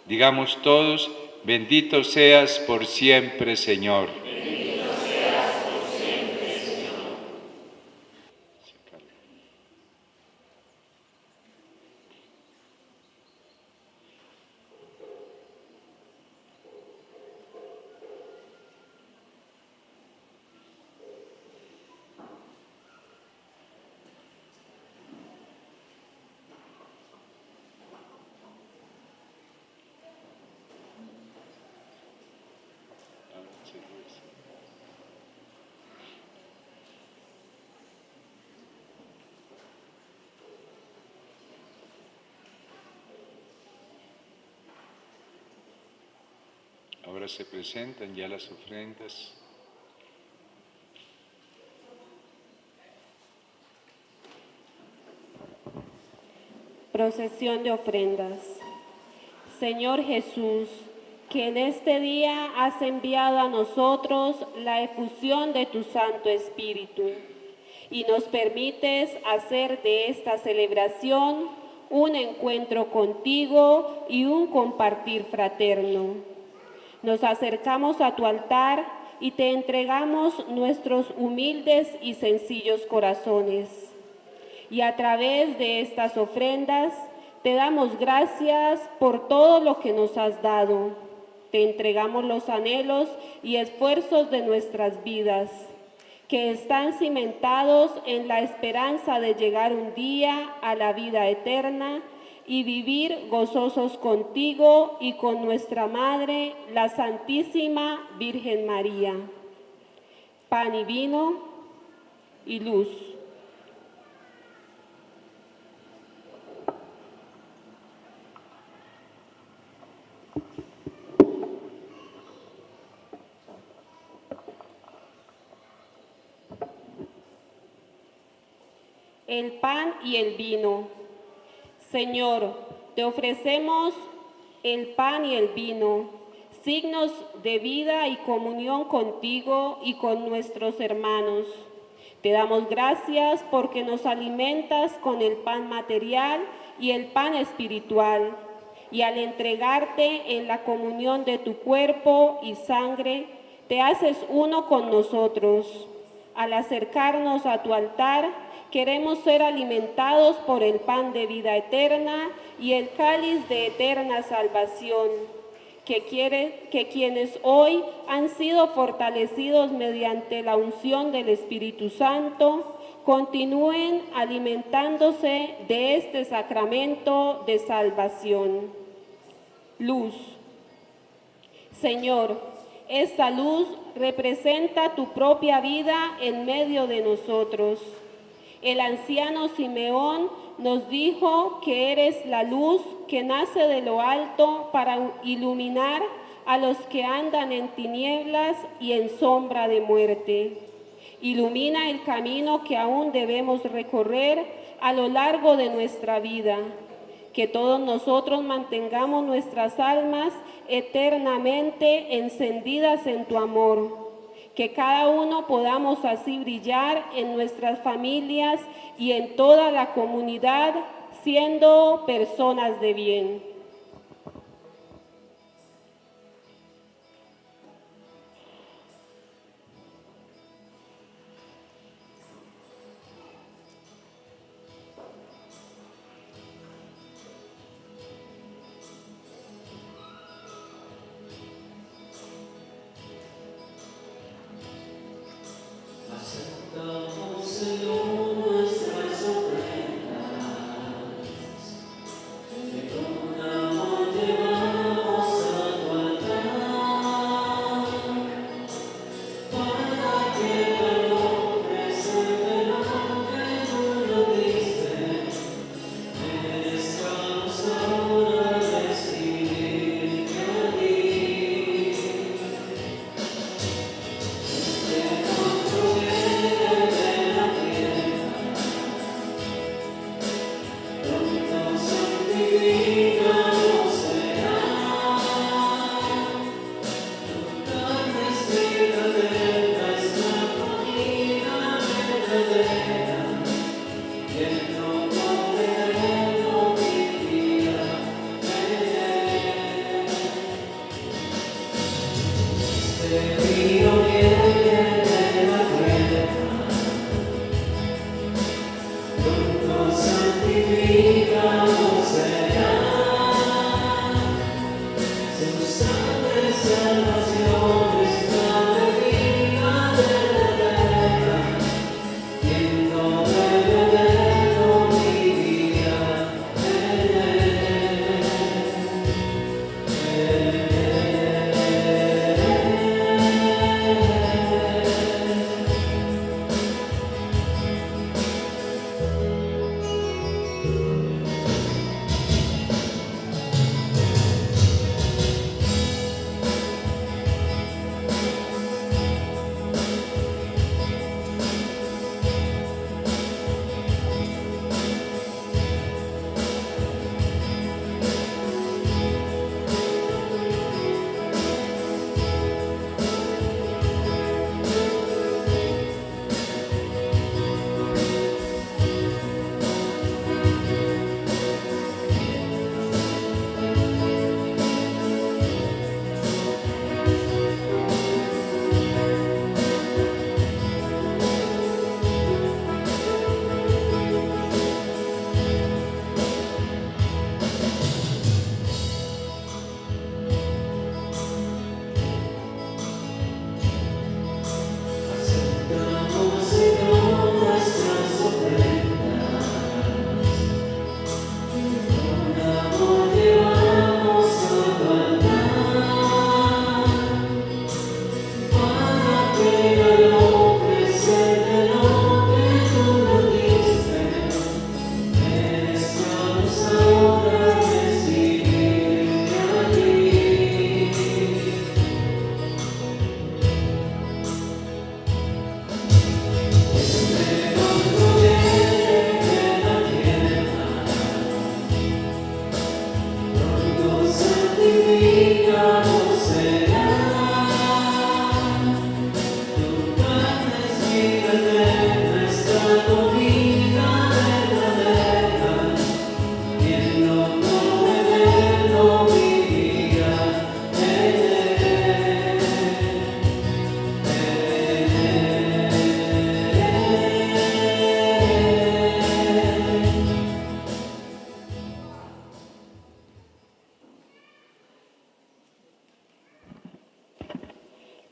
Digamos todos, bendito seas por siempre, Señor. Bendito seas por siempre, Señor. Ahora se presentan ya las ofrendas. Procesión de ofrendas. Señor Jesús, que en este día has enviado a nosotros la efusión de tu Santo Espíritu y nos permites hacer de esta celebración un encuentro contigo y un compartir fraterno. Nos acercamos a tu altar y te entregamos nuestros humildes y sencillos corazones. Y a través de estas ofrendas te damos gracias por todo lo que nos has dado. Te entregamos los anhelos y esfuerzos de nuestras vidas, que están cimentados en la esperanza de llegar un día a la vida eterna y vivir gozosos contigo y con nuestra Madre, la Santísima Virgen María. Pan y vino y luz. El pan y el vino. Señor, te ofrecemos el pan y el vino, signos de vida y comunión contigo y con nuestros hermanos. Te damos gracias porque nos alimentas con el pan material y el pan espiritual, y al entregarte en la comunión de tu cuerpo y sangre, te haces uno con nosotros. Al acercarnos a tu altar, queremos ser alimentados por el pan de vida eterna y el cáliz de eterna salvación, que quienes hoy han sido fortalecidos mediante la unción del Espíritu Santo, continúen alimentándose de este sacramento de salvación. Luz. Señor, esta luz representa tu propia vida en medio de nosotros. El anciano Simeón nos dijo que eres la luz que nace de lo alto para iluminar a los que andan en tinieblas y en sombra de muerte. Ilumina el camino que aún debemos recorrer a lo largo de nuestra vida. Que todos nosotros mantengamos nuestras almas eternamente encendidas en tu amor. Que cada uno podamos así brillar en nuestras familias y en toda la comunidad, siendo personas de bien.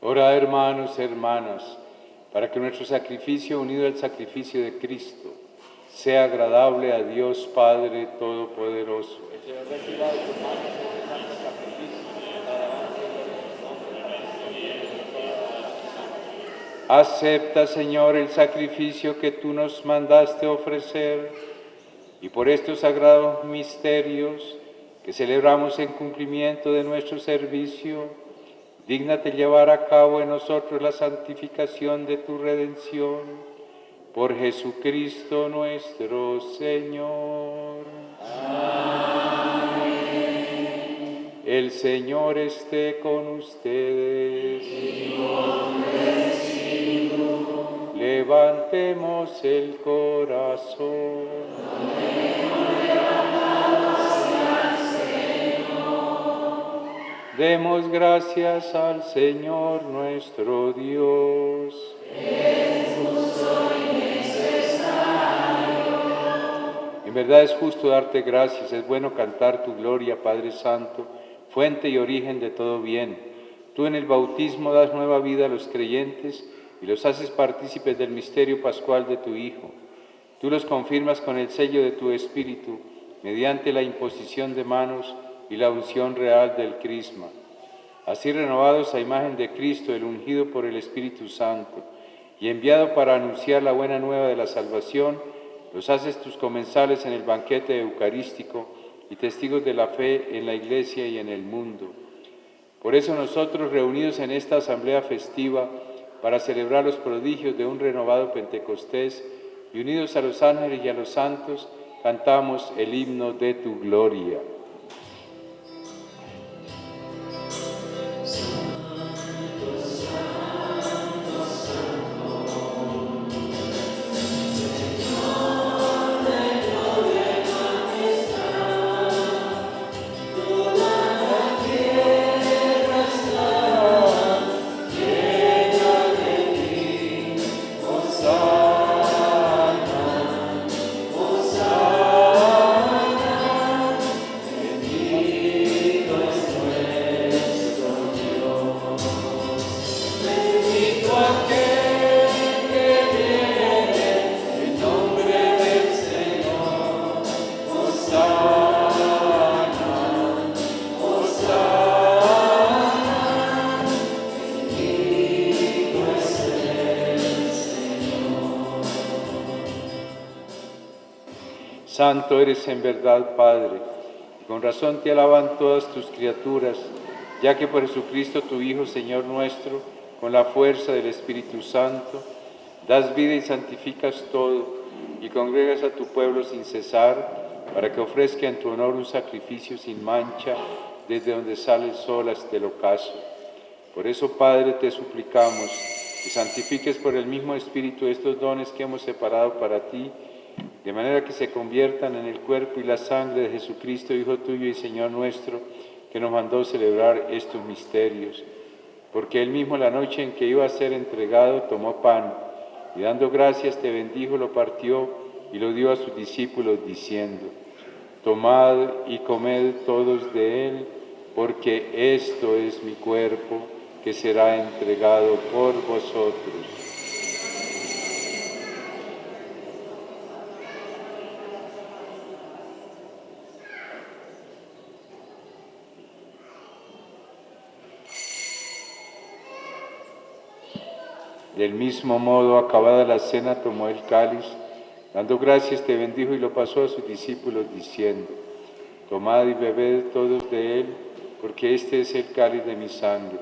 Orad, hermanos, hermanas, para que nuestro sacrificio unido al sacrificio de Cristo sea agradable a Dios Padre Todopoderoso. Acepta, Señor, el sacrificio que tú nos mandaste ofrecer, y por estos sagrados misterios que celebramos en cumplimiento de nuestro servicio, dígnate llevar a cabo en nosotros la santificación de tu redención. Por Jesucristo nuestro Señor. Amén. El Señor esté con ustedes. Y con tu espíritu. Levantemos el corazón. Demos gracias al Señor nuestro Dios. En verdad es justo darte gracias, es bueno cantar tu gloria, Padre Santo, fuente y origen de todo bien. Tú en el bautismo das nueva vida a los creyentes y los haces partícipes del misterio pascual de tu Hijo. Tú los confirmas con el sello de tu Espíritu, mediante la imposición de manos y la unción real del crisma. Así renovados a imagen de Cristo, el ungido por el Espíritu Santo, y enviado para anunciar la buena nueva de la salvación, los haces tus comensales en el banquete eucarístico y testigos de la fe en la Iglesia y en el mundo. Por eso nosotros, reunidos en esta asamblea festiva, para celebrar los prodigios de un renovado Pentecostés, y unidos a los ángeles y a los santos, cantamos el himno de tu gloria. Santo eres en verdad, Padre, y con razón te alaban todas tus criaturas, ya que por Jesucristo tu Hijo, Señor nuestro, con la fuerza del Espíritu Santo, das vida y santificas todo, y congregas a tu pueblo sin cesar, para que ofrezca en tu honor un sacrificio sin mancha, desde donde sale el sol hasta el ocaso. Por eso, Padre, te suplicamos que santifiques por el mismo Espíritu estos dones que hemos separado para ti, de manera que se conviertan en el cuerpo y la sangre de Jesucristo, Hijo tuyo y Señor nuestro, que nos mandó celebrar estos misterios. Porque él mismo, la noche en que iba a ser entregado, tomó pan, y dando gracias te bendijo, lo partió y lo dio a sus discípulos, diciendo: tomad y comed todos de él, porque esto es mi cuerpo, que será entregado por vosotros. Del mismo modo, acabada la cena, tomó el cáliz, dando gracias te bendijo y lo pasó a sus discípulos, diciendo: tomad y bebed todos de él, porque este es el cáliz de mi sangre,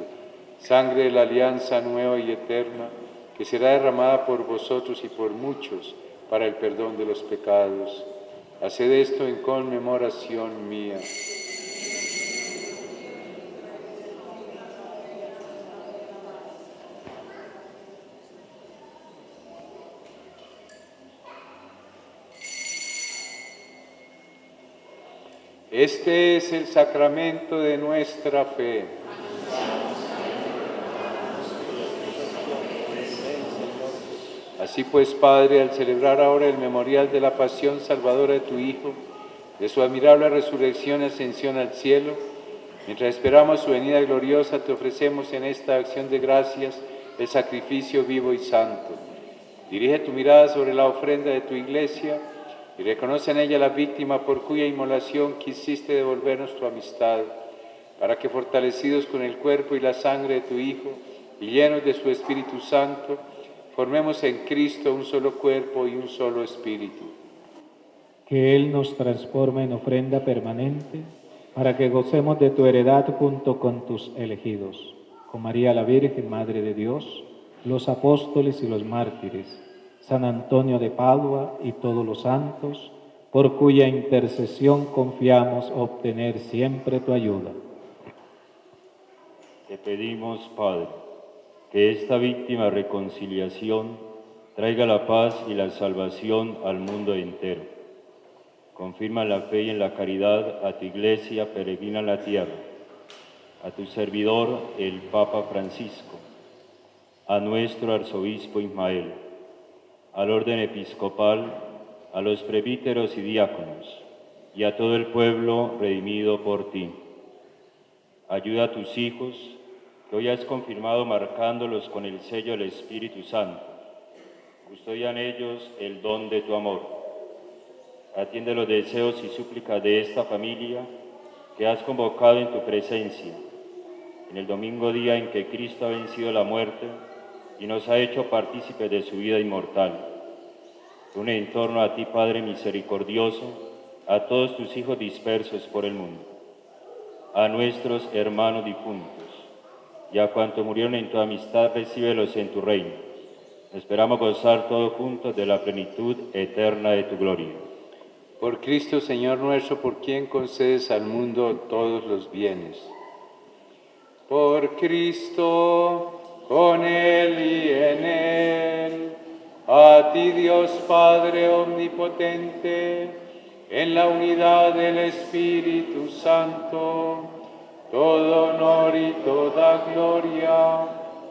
sangre de la alianza nueva y eterna, que será derramada por vosotros y por muchos para el perdón de los pecados. Haced esto en conmemoración mía. Este es el sacramento de nuestra fe. Así pues, Padre, al celebrar ahora el memorial de la pasión salvadora de tu Hijo, de su admirable resurrección y ascensión al cielo, Mientras esperamos su venida gloriosa, te ofrecemos en esta acción de gracias el sacrificio vivo y santo. Dirige tu mirada sobre la ofrenda de tu iglesia y reconoce en ella la víctima por cuya inmolación quisiste devolvernos tu amistad, para que fortalecidos con el cuerpo y la sangre de tu Hijo y llenos de su Espíritu Santo, formemos en Cristo un solo cuerpo y un solo espíritu. Que Él nos transforme en ofrenda permanente, para que gocemos de tu heredad junto con tus elegidos, con María la Virgen, Madre de Dios, los apóstoles y los mártires, San Antonio de Padua y todos los santos, por cuya intercesión confiamos obtener siempre tu ayuda. Te pedimos, Padre, que esta víctima reconciliación traiga la paz y la salvación al mundo entero. Confirma en la fe y en la caridad a tu Iglesia peregrina en la tierra, a tu servidor, el Papa Francisco, a nuestro Arzobispo Ismael, al orden episcopal, a los presbíteros y diáconos, y a todo el pueblo redimido por ti. Ayuda a tus hijos, que hoy has confirmado marcándolos con el sello del Espíritu Santo. Custodia en ellos el don de tu amor. Atiende los deseos y súplicas de esta familia que has convocado en tu presencia, en el domingo día en que Cristo ha vencido la muerte y nos ha hecho partícipes de su vida inmortal. Une en torno a ti, Padre misericordioso, a todos tus hijos dispersos por el mundo, a nuestros hermanos difuntos y a cuantos murieron en tu amistad, recíbelos en tu reino. Esperamos gozar todos juntos de la plenitud eterna de tu gloria. Por Cristo, Señor nuestro, por quien concedes al mundo todos los bienes. Por Cristo, con Él y en Él, a ti Dios Padre omnipotente, en la unidad del Espíritu Santo, todo honor y toda gloria,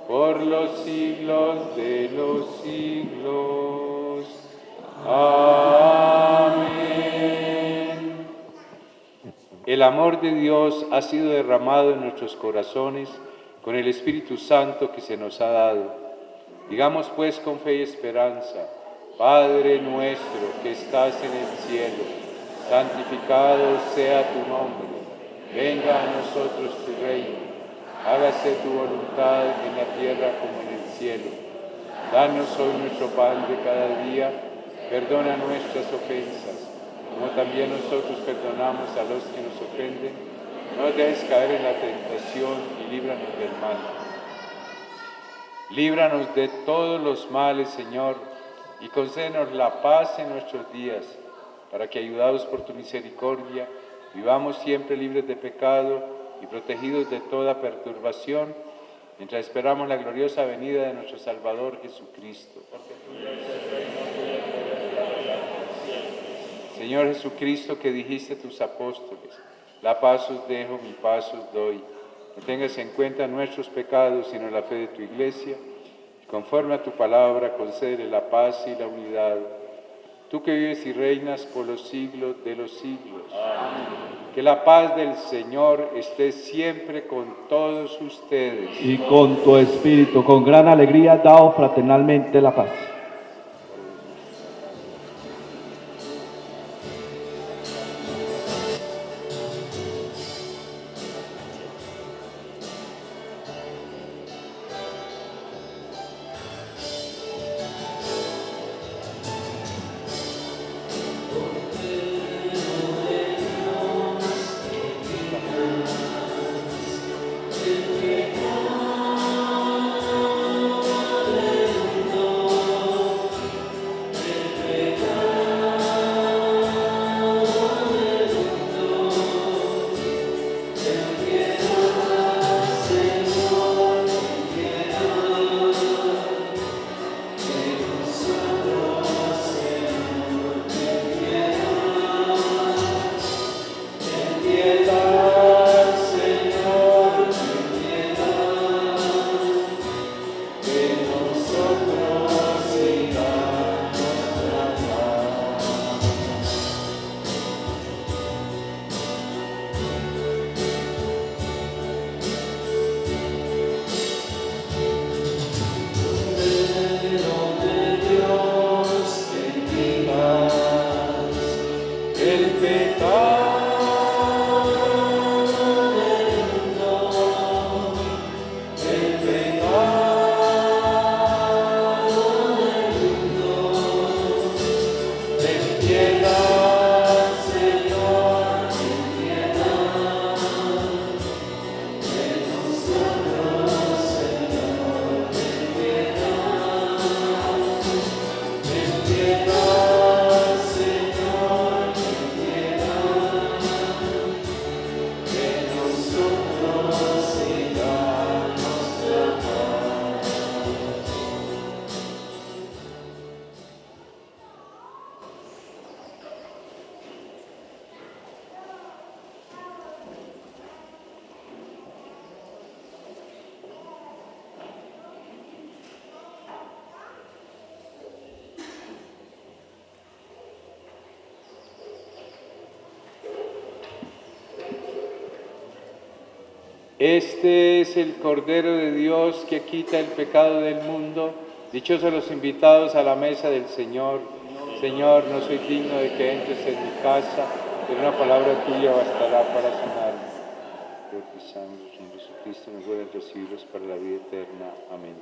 por los siglos de los siglos. Amén. El amor de Dios ha sido derramado en nuestros corazones con el Espíritu Santo que se nos ha dado. Digamos pues con fe y esperanza: Padre nuestro que estás en el cielo, santificado sea tu nombre. Venga a nosotros tu reino. Hágase tu voluntad en la tierra como en el cielo. Danos hoy nuestro pan de cada día. Perdona nuestras ofensas, como también nosotros perdonamos a los que nos ofenden. No nos dejes caer en la tentación y líbranos del mal. Líbranos de todos los males, Señor, y concédenos la paz en nuestros días, para que, ayudados por tu misericordia, vivamos siempre libres de pecado y protegidos de toda perturbación, mientras esperamos la gloriosa venida de nuestro Salvador Jesucristo. Señor Jesucristo, que dijiste a tus apóstoles: la paz os dejo, mi paz os doy. No tengas en cuenta nuestros pecados, sino la fe de tu Iglesia. Conforme a tu palabra, concédele la paz y la unidad. Tú que vives y reinas por los siglos de los siglos. Amén. Que la paz del Señor esté siempre con todos ustedes. Y con tu espíritu, con gran alegría, daos fraternalmente la paz. Este es el Cordero de Dios que quita el pecado del mundo. Dichosos los invitados a la mesa del Señor. Señor, no soy digno de que entres en mi casa, pero una palabra tuya bastará para sanarme. Bautizamos en Jesucristo, nos pueden recibirlos para la vida eterna. Amén.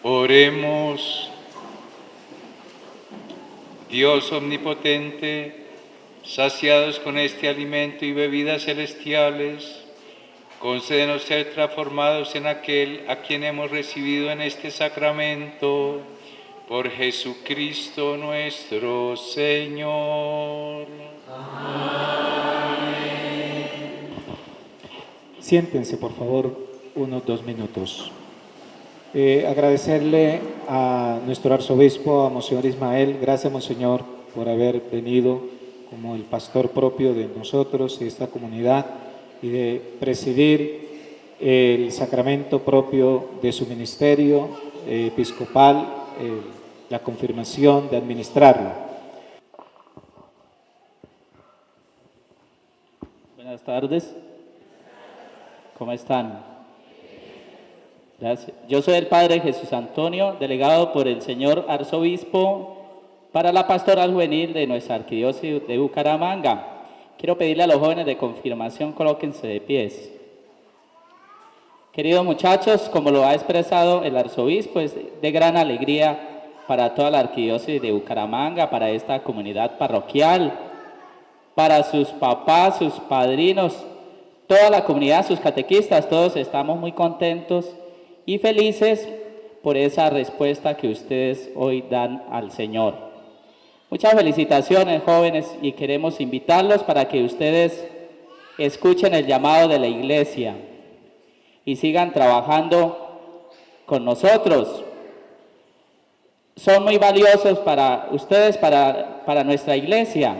Oremos. Dios omnipotente, saciados con este alimento y bebidas celestiales, concédenos ser transformados en aquel a quien hemos recibido en este sacramento, por Jesucristo nuestro Señor. Siéntense, por favor, unos 2 minutos. Agradecerle a nuestro arzobispo, a Monseñor Ismael. Gracias, Monseñor, por haber venido como el pastor propio de nosotros y esta comunidad y de presidir el sacramento propio de su ministerio episcopal, la confirmación, de administrarlo. Buenas tardes. ¿Cómo están? Gracias. Yo soy el Padre Jesús Antonio, delegado por el señor arzobispo para la pastoral juvenil de nuestra arquidiócesis de Bucaramanga. Quiero pedirle a los jóvenes de confirmación, colóquense de pies. Queridos muchachos, como lo ha expresado el arzobispo, es de gran alegría para toda la arquidiócesis de Bucaramanga, para esta comunidad parroquial, para sus papás, sus padrinos, toda la comunidad, sus catequistas, todos estamos muy contentos y felices por esa respuesta que ustedes hoy dan al Señor. Muchas felicitaciones, jóvenes, y queremos invitarlos para que ustedes escuchen el llamado de la Iglesia y sigan trabajando con nosotros. Son muy valiosos para ustedes, para nuestra Iglesia.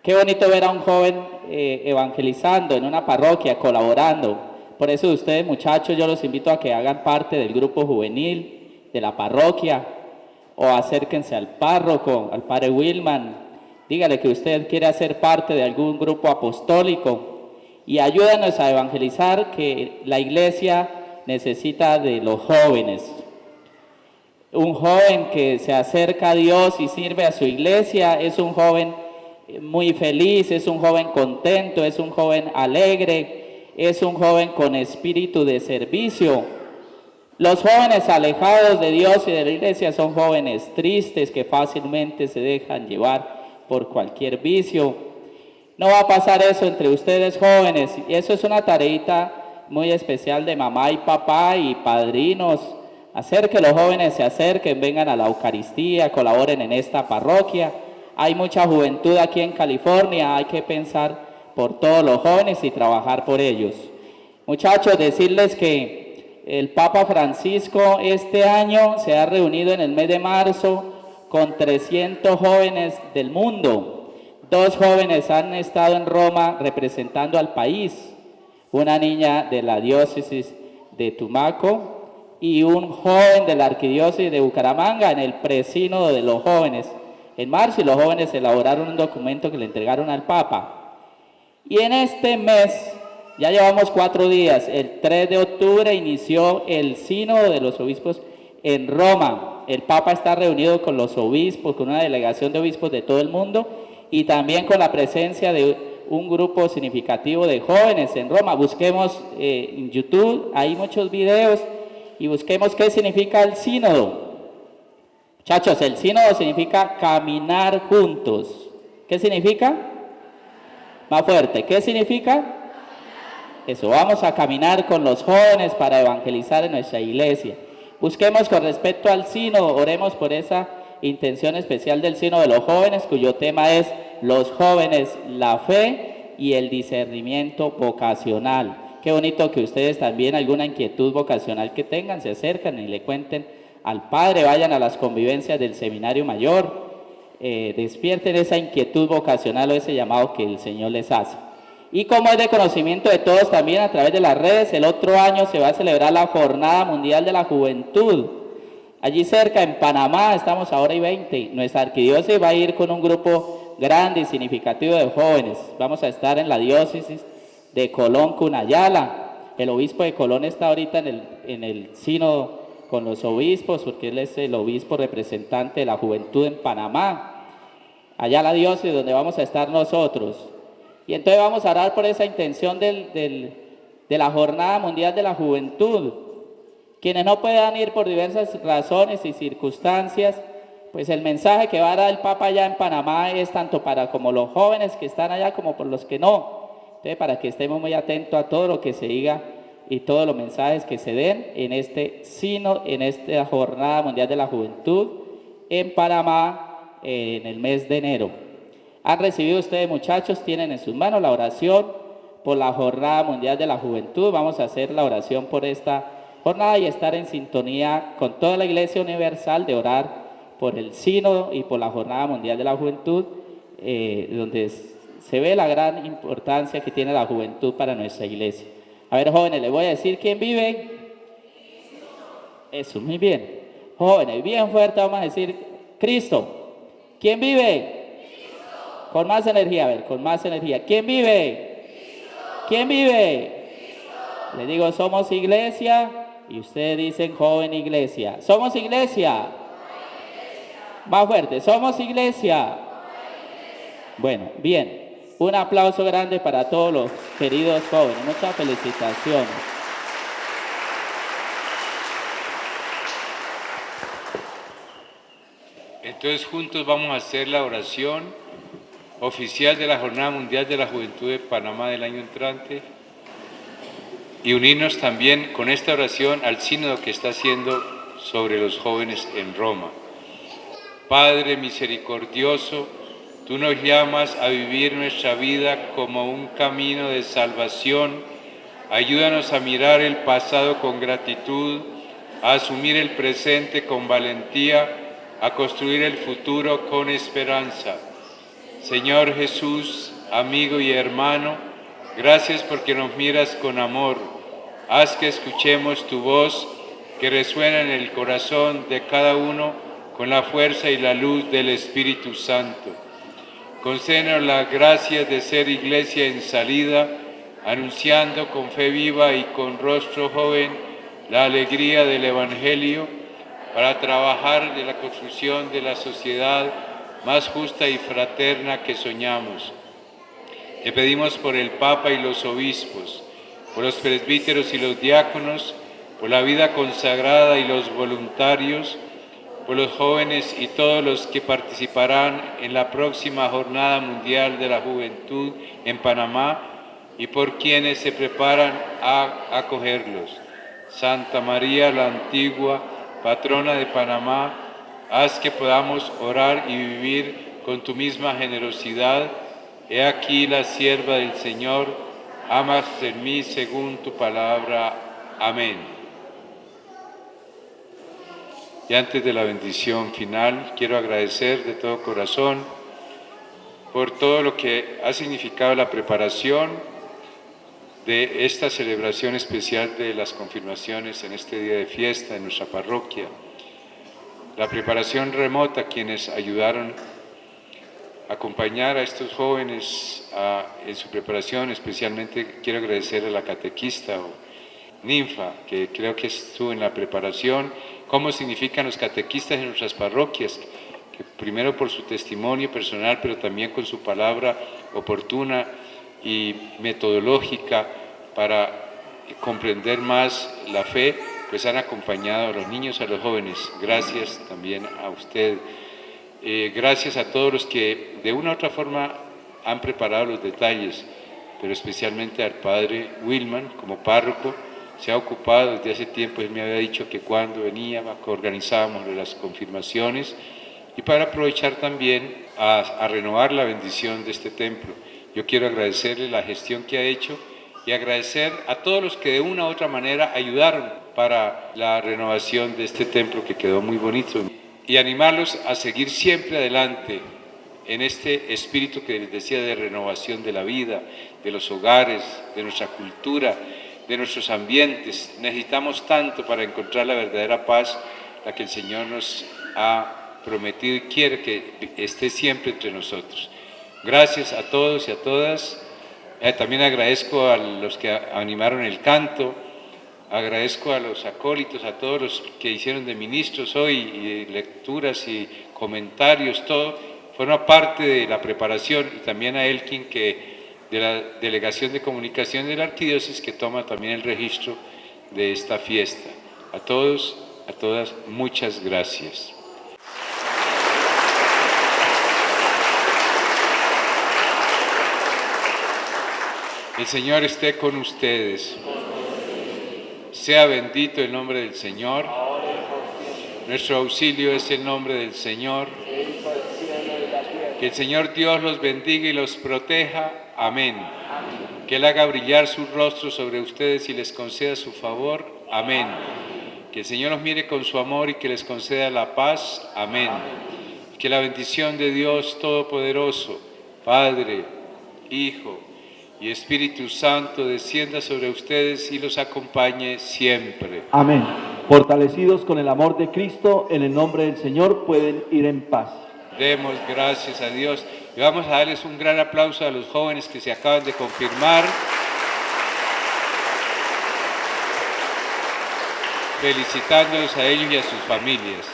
Qué bonito ver a un joven evangelizando en una parroquia, colaborando. Por eso ustedes, muchachos, yo los invito a que hagan parte del grupo juvenil de la parroquia o acérquense al párroco, al padre Wilman. Dígale que usted quiere hacer parte de algún grupo apostólico y ayúdanos a evangelizar, que la Iglesia necesita de los jóvenes. Un joven que se acerca a Dios y sirve a su Iglesia es un joven muy feliz, es un joven contento, es un joven alegre, es un joven con espíritu de servicio. Los jóvenes alejados de Dios y de la Iglesia son jóvenes tristes que fácilmente se dejan llevar por cualquier vicio. No va a pasar eso entre ustedes, jóvenes, y eso es una tareita muy especial de mamá y papá y padrinos. Hacer que los jóvenes se acerquen, vengan a la Eucaristía, colaboren en esta parroquia. Hay mucha juventud aquí en California, hay que pensar por todos los jóvenes y trabajar por ellos. Muchachos, decirles que el Papa Francisco este año se ha reunido en el mes de marzo con 300 jóvenes del mundo. 2 jóvenes han estado en Roma representando al país, una niña de la diócesis de Tumaco y un joven de la arquidiócesis de Bucaramanga en el presínodo de los jóvenes en marzo, y los jóvenes elaboraron un documento que le entregaron al Papa. Y en este mes, ya llevamos 4 días, el 3 de octubre inició el sínodo de los obispos en Roma. El Papa está reunido con los obispos, con una delegación de obispos de todo el mundo y también con la presencia de un grupo significativo de jóvenes en Roma. Busquemos en YouTube, hay muchos videos, y busquemos qué significa el sínodo. Muchachos, el sínodo significa caminar juntos. ¿Qué significa? Más fuerte, ¿qué significa? Eso, vamos a caminar con los jóvenes para evangelizar en nuestra iglesia. Busquemos con respecto al sínodo, oremos por esa intención especial del sínodo de los jóvenes, cuyo tema es los jóvenes, la fe y el discernimiento vocacional. Qué bonito que ustedes también, alguna inquietud vocacional que tengan, se acercan y le cuenten al Padre, vayan a las convivencias del Seminario Mayor, despierten esa inquietud vocacional o ese llamado que el Señor les hace. Y como es de conocimiento de todos también a través de las redes, el otro año se va a celebrar la Jornada Mundial de la Juventud. Allí cerca, en Panamá, estamos ahora y 20. Nuestra arquidiócesis va a ir con un grupo grande y significativo de jóvenes. Vamos a estar en la diócesis de Colón, Cunayala. El obispo de Colón está ahorita en el sínodo con los obispos, porque él es el obispo representante de la juventud en Panamá. Allá la diócesis donde vamos a estar nosotros. Y entonces vamos a orar por esa intención de la Jornada Mundial de la Juventud. Quienes no puedan ir por diversas razones y circunstancias, pues el mensaje que va a dar el Papa allá en Panamá es tanto para como los jóvenes que están allá como por los que no. Entonces, para que estemos muy atentos a todo lo que se diga y todos los mensajes que se den en este sínodo, en esta Jornada Mundial de la Juventud en Panamá en el mes de enero. Han recibido ustedes, muchachos, tienen en sus manos la oración por la Jornada Mundial de la Juventud. Vamos a hacer la oración por esta jornada y estar en sintonía con toda la Iglesia Universal de orar por el sínodo y por la Jornada Mundial de la Juventud, donde se ve la gran importancia que tiene la juventud para nuestra iglesia. A ver, jóvenes, les voy a decir quién vive. Eso, muy bien. Jóvenes, bien fuerte vamos a decir Cristo. ¿Quién vive? Cristo. Con más energía, a ver, con más energía. ¿Quién vive? Cristo. ¿Quién vive? Cristo. Les digo, somos iglesia y ustedes dicen joven iglesia. ¿Somos iglesia? Más fuerte, somos iglesia. Bueno, bien. Un aplauso grande para todos los queridos jóvenes. Muchas felicitaciones. Entonces juntos vamos a hacer la oración oficial de la Jornada Mundial de la Juventud de Panamá del año entrante y unirnos también con esta oración al sínodo que está haciendo sobre los jóvenes en Roma. Padre misericordioso, tú nos llamas a vivir nuestra vida como un camino de salvación. Ayúdanos a mirar el pasado con gratitud, a asumir el presente con valentía, a construir el futuro con esperanza. Señor Jesús, amigo y hermano, gracias porque nos miras con amor. Haz que escuchemos tu voz que resuena en el corazón de cada uno con la fuerza y la luz del Espíritu Santo. Concédenos la gracia de ser iglesia en salida, anunciando con fe viva y con rostro joven la alegría del Evangelio, para trabajar en la construcción de la sociedad más justa y fraterna que soñamos. Te pedimos por el Papa y los obispos, por los presbíteros y los diáconos, por la vida consagrada y los voluntarios, por los jóvenes y todos los que participarán en la próxima Jornada Mundial de la Juventud en Panamá y por quienes se preparan a acogerlos. Santa María la Antigua, patrona de Panamá, haz que podamos orar y vivir con tu misma generosidad. He aquí la sierva del Señor, amas en mí según tu palabra. Amén. Y antes de la bendición final, quiero agradecer de todo corazón por todo lo que ha significado la preparación de esta celebración especial de las confirmaciones en este día de fiesta en nuestra parroquia. La preparación remota, quienes ayudaron a acompañar a estos jóvenes en su preparación, especialmente quiero agradecer a la catequista o Ninfa, que creo que estuvo en la preparación, cómo significan los catequistas en nuestras parroquias, que primero por su testimonio personal, pero también con su palabra oportuna y metodológica para comprender más la fe, pues han acompañado a los niños, a los jóvenes. Gracias también a usted. Gracias a todos los que de una u otra forma han preparado los detalles, pero especialmente al padre Wilman como párroco. Se ha ocupado desde hace tiempo, él me había dicho que cuando venía, que organizábamos las confirmaciones, y para aprovechar también a renovar la bendición de este templo. Yo quiero agradecerle la gestión que ha hecho y agradecer a todos los que de una u otra manera ayudaron para la renovación de este templo que quedó muy bonito, y animarlos a seguir siempre adelante en este espíritu que les decía de renovación de la vida, de los hogares, de nuestra cultura, de nuestros ambientes. Necesitamos tanto para encontrar la verdadera paz, la que el Señor nos ha prometido y quiere que esté siempre entre nosotros. Gracias a todos y a todas. También agradezco a los que animaron el canto, agradezco a los acólitos, a todos los que hicieron de ministros hoy, y lecturas y comentarios, todo forma parte de la preparación, y también a Elkin, que de la Delegación de Comunicación de la Arquidiócesis, que toma también el registro de esta fiesta. A todos, a todas, muchas gracias. El Señor esté con ustedes. Sea bendito el nombre del Señor. Nuestro auxilio es el nombre del Señor. Que el Señor Dios los bendiga y los proteja. Amén. Que Él haga brillar su rostro sobre ustedes y les conceda su favor. Amén. Que el Señor los mire con su amor y que les conceda la paz. Amén. Que la bendición de Dios Todopoderoso, Padre, Hijo y Espíritu Santo descienda sobre ustedes y los acompañe siempre. Amén. Fortalecidos con el amor de Cristo, en el nombre del Señor pueden ir en paz. Demos gracias a Dios y vamos a darles un gran aplauso a los jóvenes que se acaban de confirmar. Felicitándolos a ellos y a sus familias.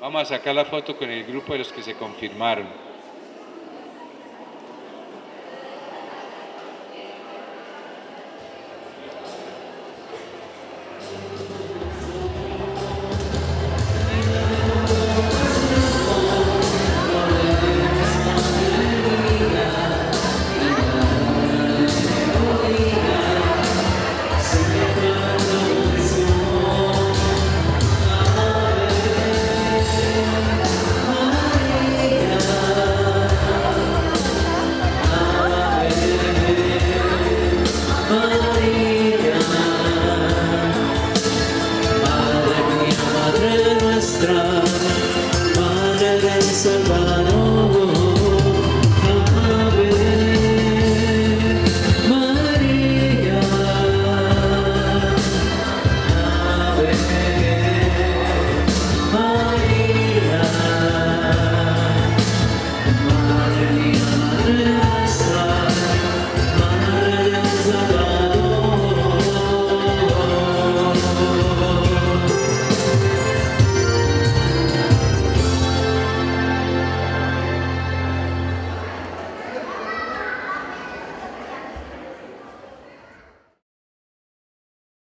Vamos a sacar la foto con el grupo de los que se confirmaron.